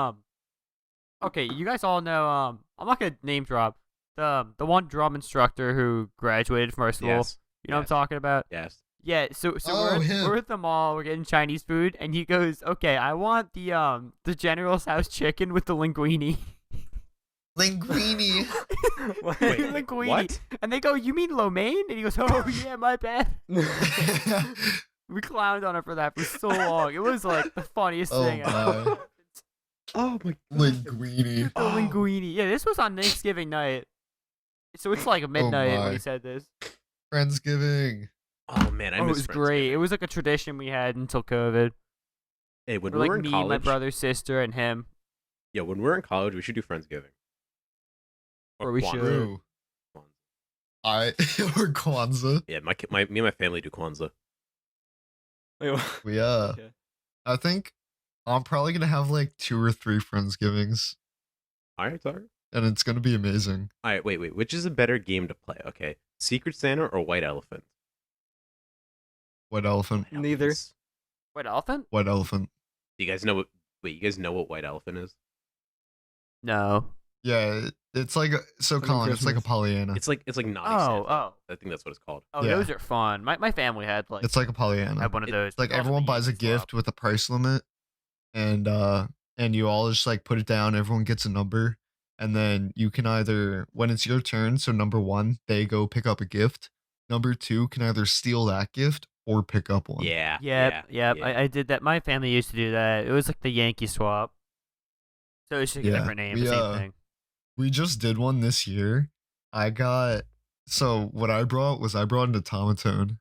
Okay, you guys all know I'm not gonna name drop the one drum instructor who graduated from our school. Yes. You know yes, what I'm talking about? Yes. Yeah, so Oh, him. we're at the mall, we're getting Chinese food, and he goes, "Okay, I want the General's House chicken with the linguine." Linguini. What? Wait, Linguine. what? And they go, "You mean lo mein?" And he goes, "Oh yeah, my bad." We clowned on him for that for so long. It was like the funniest Oh, thing. my. Oh my Linguini. The linguine. Yeah, this was on Thanksgiving night. So it's like midnight when my. he said this. Friendsgiving. Oh man, I Oh, it miss was great. Friendsgiving. It was like a tradition we had until COVID. Hey, when Or we like were in me, college, my brother, sister, and him. Yeah, when we're in college, we should do Friendsgiving. Or we Kwanzaa. should- True. I or Kwanzaa. Yeah, me and my family do Kwanzaa. Wait, what? We Okay. I think I'm probably gonna have like 2 or 3 Friendsgivings, All right, sorry. and it's gonna be amazing. All right, wait. Which is a better game to play? Okay, Secret Santa or White Elephant? White elephant. White Neither. Elephant's- Wait, elephant? White elephant. Do you guys know what? Wait, you guys know what White Elephant is? No. Yeah, it's like so Something Colin. It's like a Christmas. Pollyanna. It's like naughty Oh, Santa. oh. I think that's what it's called. Oh, Yeah. those are fun. My family had like It's like a Pollyanna. had one of those. It's like but also everyone the buys a Yankee swap. gift with a price limit, and you all just like put it down. Everyone gets a number, and then you can either when it's your turn. So number 1, they go pick up a gift. Number 2 can either steal that gift or pick up one. Yeah. Yep. Yeah. I did that. My family used to do that. It was like the Yankee swap. So it's just a Yeah, different name, we, the same thing. We just did one this year. What I brought an automaton.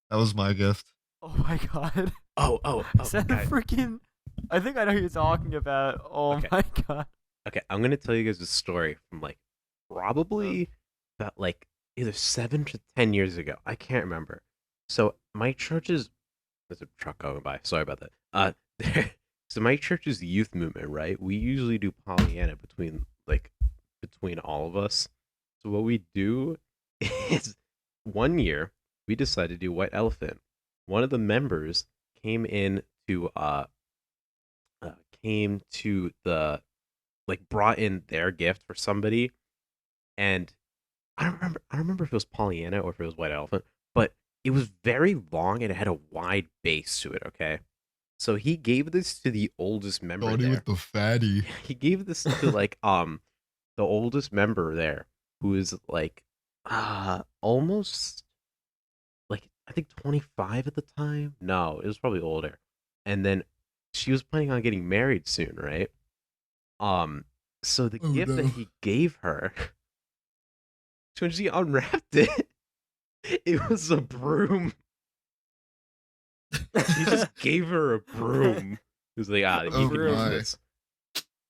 That was my gift. Oh my god. Oh. Is that Okay. a freaking? I think I know who you're talking about. Oh Okay. my god. Okay, I'm gonna tell you guys a story from like probably about like either 7 to 10 years ago. I can't remember. So my church's there's a truck going by. Sorry about that. So my church's youth movement, right? We usually do Pollyanna between all of us. So what we do is one year we decided to do White Elephant. One of the members came in to brought in their gift for somebody, and I don't remember if it was Pollyanna or if it was White Elephant, but it was very long and it had a wide base to it. Okay, so he gave this to the oldest member Shorty there. with the fatty. He gave this to the oldest member there, who is like almost like I think 25 at the time. No, it was probably older. And then she was planning on getting married soon, right? So the Oh, gift that no. he gave her, when she unwrapped it, it was a broom. He just gave her a broom. He was like, you Oh can use my. this.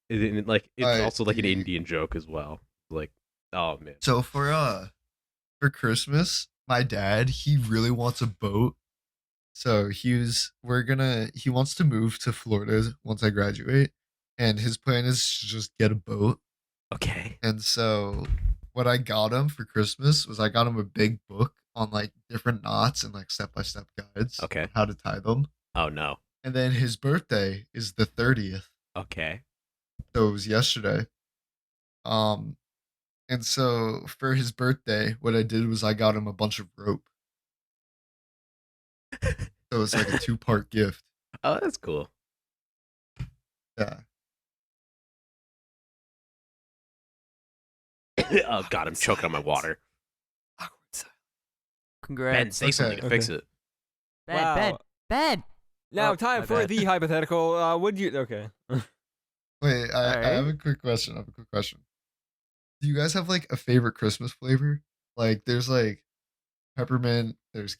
It's I- also like an Indian joke as well. Like, oh man. So for Christmas, my dad, he really wants a boat. So he wants to move to Florida once I graduate, and his plan is to just get a boat. Okay. And so what I got him for Christmas was I got him a big book on like different knots and like step-by-step guides Okay. on how to tie them. Oh no. And then his birthday is the 30th. Okay. So it was yesterday. And so for his birthday, what I did was I got him a bunch of rope. So it's like a 2-part gift. Oh, that's cool. Yeah. Oh god, I'm choking on my water. Awkward silence. Ben, Congrats. say something to okay. fix it. Ben. Now Oh, time my for bad. the hypothetical. Would you? Okay. Wait, I have a quick question. Do you guys have like a favorite Christmas flavor? Like there's like peppermint, there's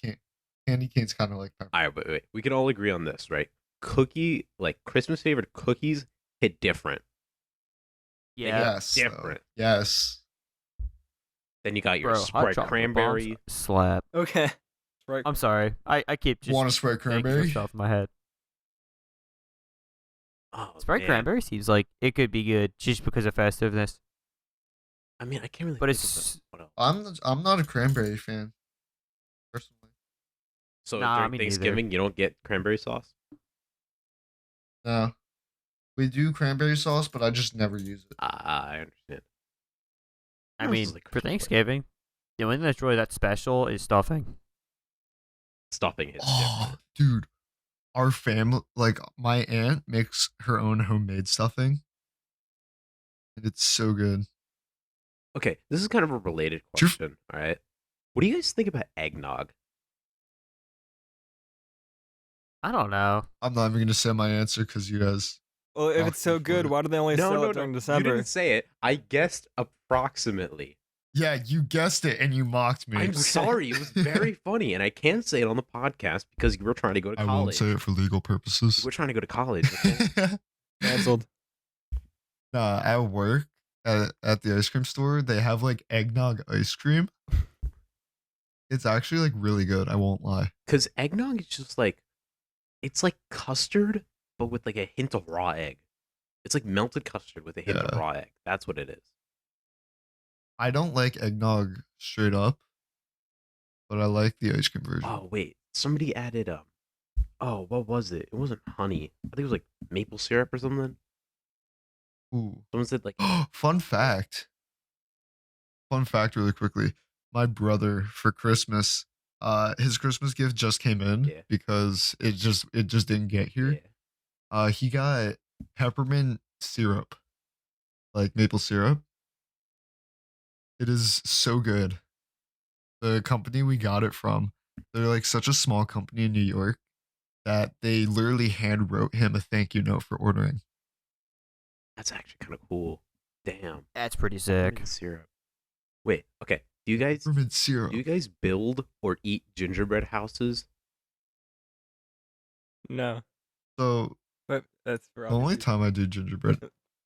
candy cane's kind of like peppermint. All right, wait. We can all agree on this, right? Christmas favorite cookies hit different. Yeah. Yes. different. Yes. Then you got your Bro, hot Sprite chocolate cranberry. bombs slap. Okay. Right. I'm sorry. I keep just Want a Sprite thinking cranberry? stuff in my head. Oh, Sprite man. cranberry seems like it could be good just because of festiveness. I mean, I can't really. But think of it's- what else. I'm not a cranberry fan. Personally. So Nah, during me neither. Thanksgiving, you don't get cranberry sauce. No. We do cranberry sauce, but I just never use it. I understand. I What else mean, is like for Christmas flavor? Thanksgiving, the only thing that's really that special is stuffing. Stuffing is Oh, different. dude. Our family, like my aunt makes her own homemade stuffing. And it's so good. Okay, this is kind of a related Sure. question. All right, what do you guys think about eggnog? I don't know. I'm not even going to say my answer because you guys. Well, if Oh, it's so for good, it. why do they only sell it during You December? didn't say it. I guessed approximately. Yeah, you guessed it and you mocked me. I'm sorry. It was very funny, and I can't say it on the podcast because you were trying to go to I college. won't say it for legal purposes. You were trying to go to college. Okay? Cancelled. Nah, at work at the ice cream store, they have like eggnog ice cream. It's actually like really good. I won't lie. Because eggnog is just like, it's like custard, but with like a hint of raw egg. It's like melted custard with a hint of Yeah. raw egg. That's what it is. I don't like eggnog straight up, but I like the ice cream version. Oh wait, somebody added oh, what was it? It wasn't honey. I think it was like maple syrup or something. Ooh. Someone said like, Fun fact. Fun fact really quickly. My brother for Christmas, his Christmas gift just came in Yeah. because it just didn't get here. yeah. He got peppermint syrup, like maple syrup. It is so good. The company we got it from, they're like such a small company in New York that they literally hand wrote him a thank you note for ordering. That's actually kind of cool. Damn. That's pretty sick. Peppermint syrup. Wait, okay. Do you Peppermint syrup. build or eat gingerbread houses? No, So but that's for the only obvious time I do gingerbread,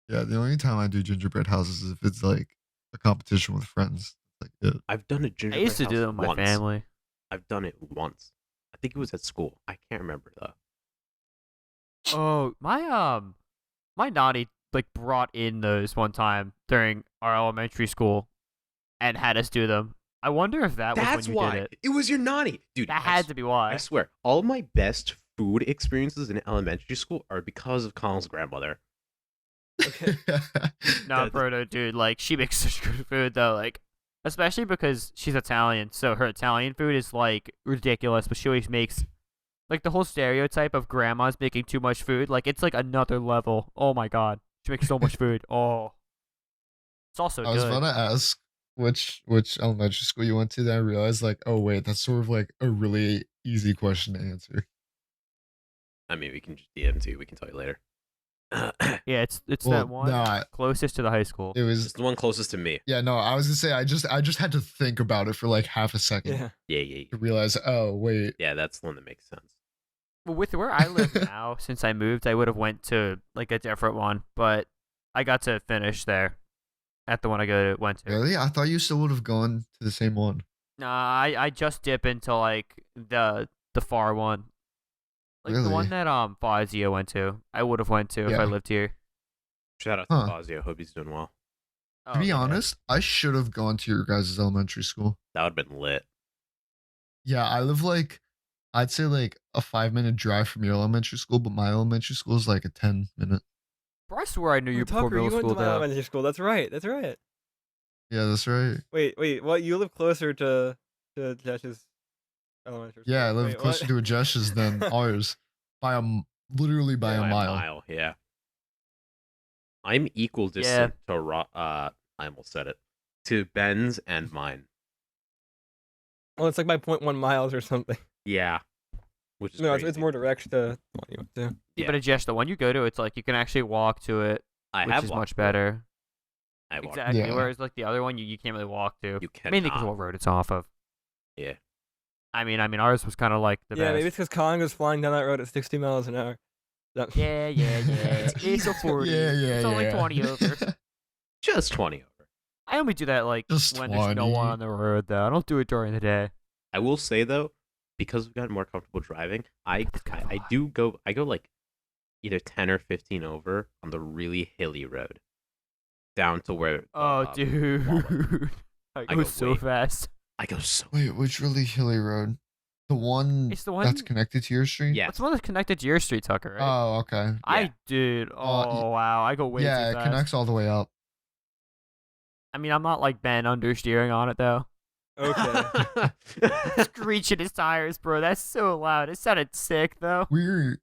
yeah, the only time I do gingerbread houses is if it's like a competition with friends. Like it. I've done a I gingerbread used to do house that with my once. family. I've done it once. I think it was at school. I can't remember though. Oh, my nanny like brought in those one time during our elementary school, and had us do them. I wonder if that was That's when you why. did it. It was your nanny. Dude, That had to be why. I swear, all of my best food experiences in elementary school are because of Colin's grandmother. Okay. Nah, that- Proto, dude, like she makes such good food though, like especially because she's Italian, so her Italian food is like ridiculous, but she always makes like the whole stereotype of grandmas making too much food, like it's like another level. Oh my god. She makes so much food. Oh. It's also I was good. about to ask which elementary school you went to, then I realized like, oh wait, that's sort of like a really easy question to answer. I mean, we can just DM too. We can tell you later. Yeah, it's Well, that one nah, closest to the high school. it was It's the one closest to me. yeah, no, I was gonna say I just had to think about it for like half a second Yeah. Yeah. to realize, oh wait. Yeah, that's the one that makes sense. Well, with where I live now, since I moved, I would have went to like a different one, but I got to finish there at the one went to. Really? I thought you still would have gone to the same one. Nah, I just dip into like the far one, like the one Really? that Fazio went to. I would have went to if I Yeah. lived here. Shout out to Huh. Fazio. Hope he's doing well. Oh, To be yeah. honest, I should have gone to your guys' elementary school. That would have been lit. Yeah, I live like I'd say like a 5-minute drive from your elementary school, but my elementary school is like a 10-minute. Bro, I swear I knew you Oh, before Tucker, middle you went school to my though. elementary school. That's right. That's right. Yeah, that's right. Wait. What? You live closer to Jesh's elementary school? Yeah, I live Wait, closer what? to Ajesh's than ours by literally by By a mile. Yeah. I'm equal distant to I almost said it. To Ben's and mine. Well, it's like by 0.1 miles or something. Yeah. Which is No, crazy. it's more direct to the one you went to. Yeah, Yeah. but Ajesh, the one you go to, it's like you can actually walk to it, I which have is walked much to it. better. I walked. Exactly. Yeah. Whereas like the other one, you can't really walk to. You cannot. Mainly because of what road it's off of. Yeah. I mean, ours was kind of like the Yeah, best. maybe it's because Colin was flying down that road at 60 miles an hour. No. Yeah. It's a 40. Yeah, It's only yeah. 20 over. Just 20 over. I only do that like Just when there's no 20. one on the road though. I don't do it during the day. I will say though, because we've gotten more comfortable driving, I kind of a lot. do go like either 10 or 15 over on the really hilly road. Down to where Oh, dude. I I go go so way- fast. I go so Wait, which really hilly road? The one It's the one. that's connected to your street? yeah. What's the one that's connected to your street, Tucker? Right? Oh, okay. I did. Oh wow, I go way yeah, too it fast. connects all the way up. I mean, I'm not like Ben understeering on it though. Okay. Screeching his tires, bro. That's so loud. It sounded sick though. We're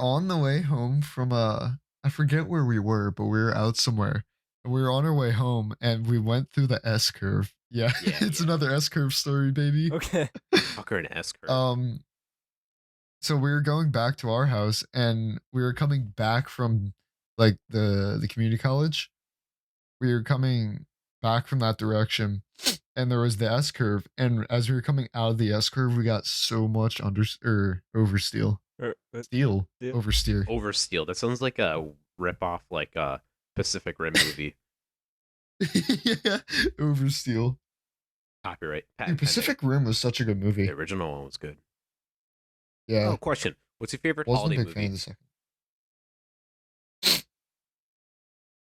on the way home from I forget where we were, but we were out somewhere. And we were on our way home and we went through the S curve. Yeah, Yeah, it's yeah. another S curve story, baby. Okay. Tucker and S curve. So we were going back to our house and we were coming back from like the community college. We were coming back from that direction and there was the S curve, and as we were coming out of the S curve we got so much oversteer. But Steel Steel? oversteer. Oversteal. That sounds like a rip off like Pacific Rim movie. Yeah, Oversteel. Copyright. Dude, Patent Pacific Rim was such a good pending. The movie. original one was good. Yeah, Oh, question. What's your favorite wasn't a holiday big fan movie? of the second.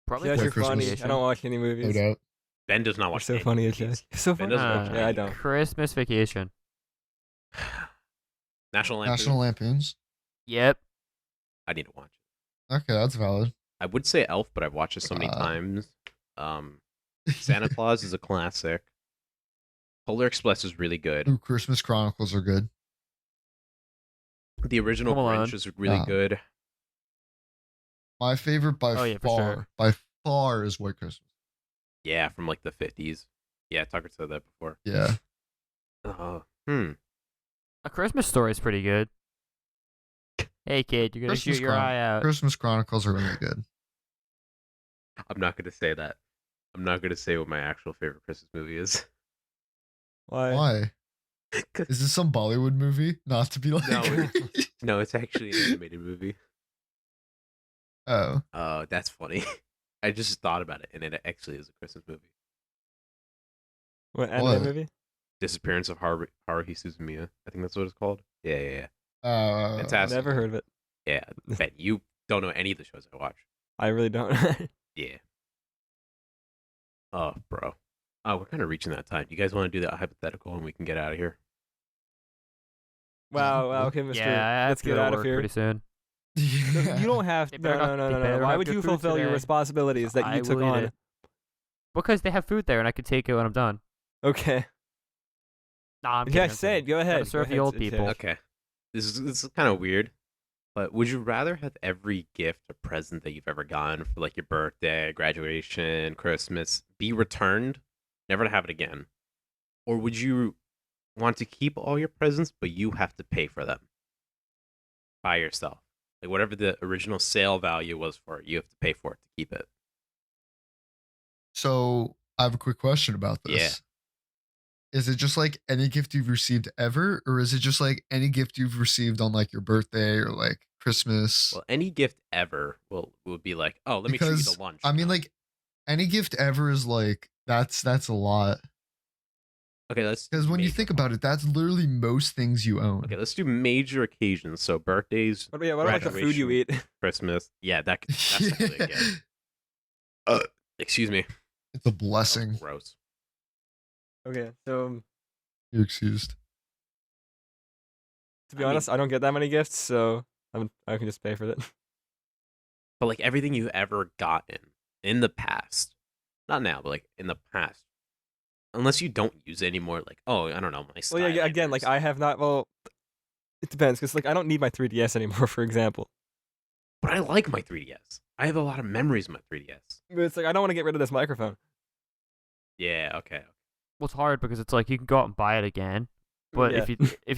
Probably Josh, White you're funny. Christmas. I don't watch any No movies. doubt. Ben does not You're watch so any funny, movies. Josh. You're so Ben funny. doesn't watch Ah, Yeah, I any don't. Christmas Vacation. National Lampoon. National Lampoons. Yep. I need to watch it. Okay, that's valid. I would say Elf, but I've watched it so many times. Santa Claus is a classic. Polar Express is really good. Ooh, Christmas Chronicles are good. The original Home Alone. Grinch is really Yeah. good. My favorite Oh, yeah, for by sure. far is White Christmas. Yeah, from like the 50s. Yeah, Tucker said that before. Yeah. A Christmas Story is pretty good. Hey kid, you're gonna Christmas shoot your eye out. Christmas Chronicles are really good. I'm not gonna say that. I'm not gonna say what my actual favorite Christmas movie is. Why? Why? Is this some Bollywood movie? Not to be like. No, No, it's actually an animated movie. Oh. Oh, that's funny. I just thought about it, and it actually is a Christmas movie. What anime What? movie? Disappearance of Haruhi Suzumiya. I think that's what it's called. Yeah. Fantastic. Never heard of it. Yeah, Ben, you don't know any of the shows I watch. I really don't. Yeah. Oh, bro. Oh, we're kind of reaching that time. You guys want to do that hypothetical, and we can get out of here? Wow. Okay, Mr. Yeah, I have Let's to get go to out of work here. pretty soon. No, you don't have. They No, better no, not- no, they no, no. better Why not would get you food fulfill your today. responsibilities that I you took will eat on? it. Because they have food there and I could take it when I'm done. Okay. Nah, I'm Yeah, kidding, I'm say it. kidding. Go ahead. serve Go the ahead, old Josh. people. Okay. This is kind of weird, but would you rather have every gift or present that you've ever gotten for like your birthday, graduation, Christmas be returned, never to have it again? Or would you want to keep all your presents, but you have to pay for them by yourself? Like whatever the original sale value was for it, you have to pay for it to keep it. So I have a quick question about this. Yeah. Is it just like any gift you've received ever, or is it just like any gift you've received on like your birthday or like Christmas? Well, any gift ever would be like, oh, let me treat you Because to lunch. I mean, you know? like any gift ever is like that's a lot. Okay, let's Because when you major think ones. about it, that's literally most things you own. Okay, let's do major occasions. So birthdays, What about the food you eat? Christmas. Yeah, that's definitely a gift. Excuse me. It's a That was blessing. gross. Okay, so You're excused. to be I mean- honest, I don't get that many gifts, so I can just pay for it. But like everything you've ever gotten in the past, not now, but like in the past, unless you don't use it anymore, like, oh, I don't know, my Well, yeah, again, like Skylanders. I have not. Well, it depends, because like I don't need my 3DS anymore, for example. But I like my 3DS. I have a lot of memories of my 3DS. But it's like I don't want to get rid of this microphone. Yeah, okay. Well, it's hard because it's like you can go out and buy it again. But Yeah. if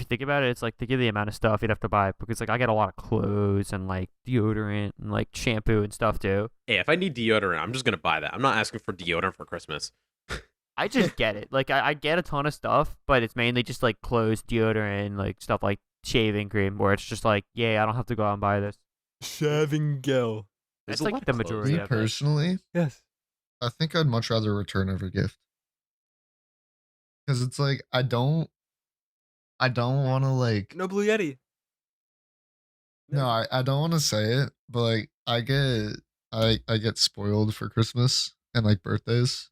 you think about it, it's like to give the amount of stuff you'd have to buy because like I get a lot of clothes and like deodorant and like shampoo and stuff too. Hey, if I need deodorant, I'm just gonna buy that. I'm not asking for deodorant for Christmas. I just get it. Like I get a ton of stuff, but it's mainly just like clothes, deodorant, like stuff like shaving cream, where it's just like, yeah, I don't have to go out and buy this. Shaving gel. There's That's a like lot the of clothes. majority Me of it. personally, Yes. I think I'd much rather return every gift. Because it's like I don't want to like No Blue Yeti. no, I don't want to say it, but like I get spoiled for Christmas and like birthdays.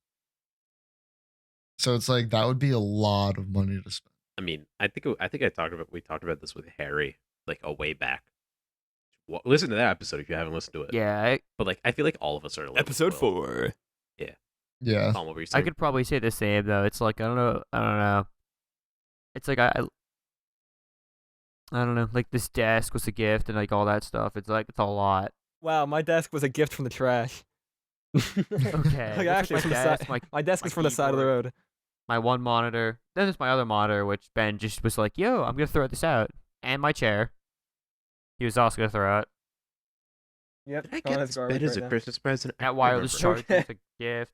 So it's like that would be a lot of money to spend. I mean, I think we talked about this with Harry like a way back. Well, listen to that episode if you haven't listened to it. Yeah, But like, I feel like all of us are a little bit Episode spoiled. 4. Yeah. Tom, what were you I saying? could probably say the same though. It's like I don't know. It's like I don't know. Like this desk was a gift and like all that stuff. It's like it's a lot. Wow, my desk was a gift from the trash. Okay, Like it's actually, like from my the side. desk, My desk my is from the side of the keyboard. road. My one monitor. Then there's my other monitor, which Ben just was like, "Yo, I'm gonna throw this out," and my chair. He was also gonna throw out Yep. Did I get this bed as a Christmas present? I that don't wireless remember. charger. It's a gift.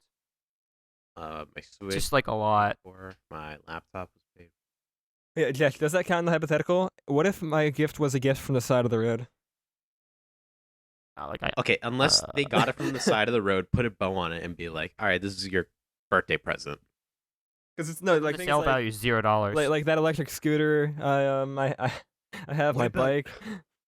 My Switch. Just like a lot. Or my laptop was paid. Yeah, Jack, does that count in the hypothetical? What if my gift was a gift from the side of the road? Okay, unless they got it from the side of the road, put a bow on it, and be like, "All right, this is your birthday present." Because it's no like the things sale like, value is $0. like that electric scooter. I have my What about- bike.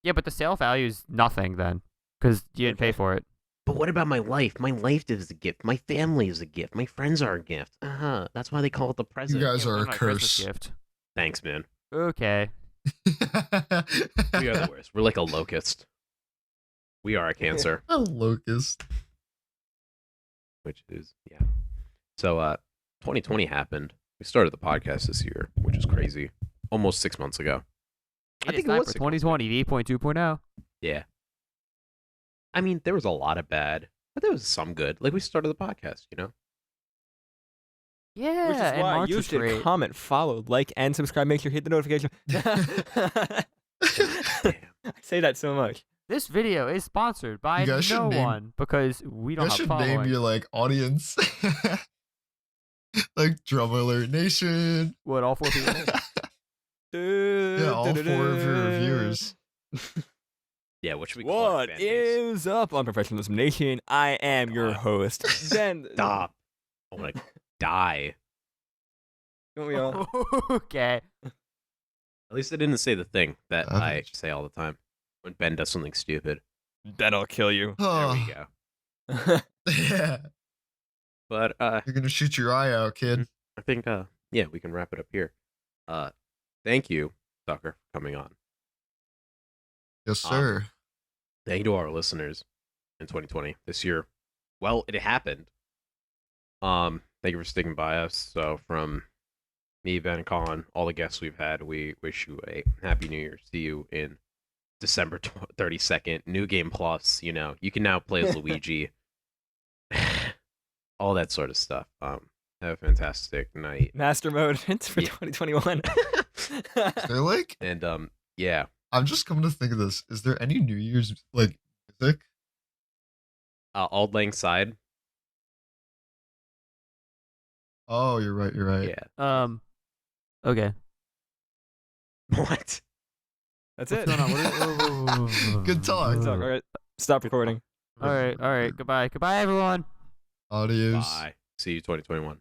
Yeah, but the sale value is nothing then, because you didn't pay Okay. for it. But what about my life? My life is a gift. My family is a gift. My friends are a gift. That's why they call it the You present. guys Yeah, are but a not Christmas curse. gift. Thanks, man. Okay. We are the worst. We're like a locust. We are a cancer, A locust. which is yeah. So 2020 happened. We started the podcast this year, which is crazy. Almost 6 months ago. I think it was for 6 months 2020 V.2.0. Yeah. I mean, there was a lot of bad, but there was some good. Like we started the podcast, you know. Yeah, Which is and why March you was should great. comment, follow, like, and subscribe. Make sure you hit the notification. Damn. I say that so much. This video is sponsored by You guys should no name- one because we You don't guys have should name following. your like audience. Like Drum Alert Nation. What, all 4 people? Yeah, all 4 of your reviewers. Yeah, what should we call our What fan base? is up on Professionalism Nation? I am your God. host, Ben. Stop. I want to die. Don't we all? Okay. At least I didn't say the thing that I Savage. say all the time when Ben does something stupid. Then I'll kill you. There we go. Yeah. But You're gonna shoot your eye out, kid. I think yeah, we can wrap it up here. Thank you, Tucker, for coming on. Yes, sir. Thank you to our listeners in 2020 this year. Well, it happened. Thank you for sticking by us. So from me, Ben, Colin, all the guests we've had, we wish you a happy New Year. See you in December 32nd. New Game Plus. You know, you can now play as Luigi. All that sort of stuff. Have a fantastic night. Master mode. It's for Yeah. 2021. They're like, And yeah. I'm just coming to think of this. Is there any New Year's like music? Auld Lang Syne. Oh, you're right. You're right. Yeah. Okay. What? That's What's it. going on? What is- Good talk. Good talk. All right, stop recording. All right. Goodbye. Goodbye, everyone. Adios. Bye. See you 2021.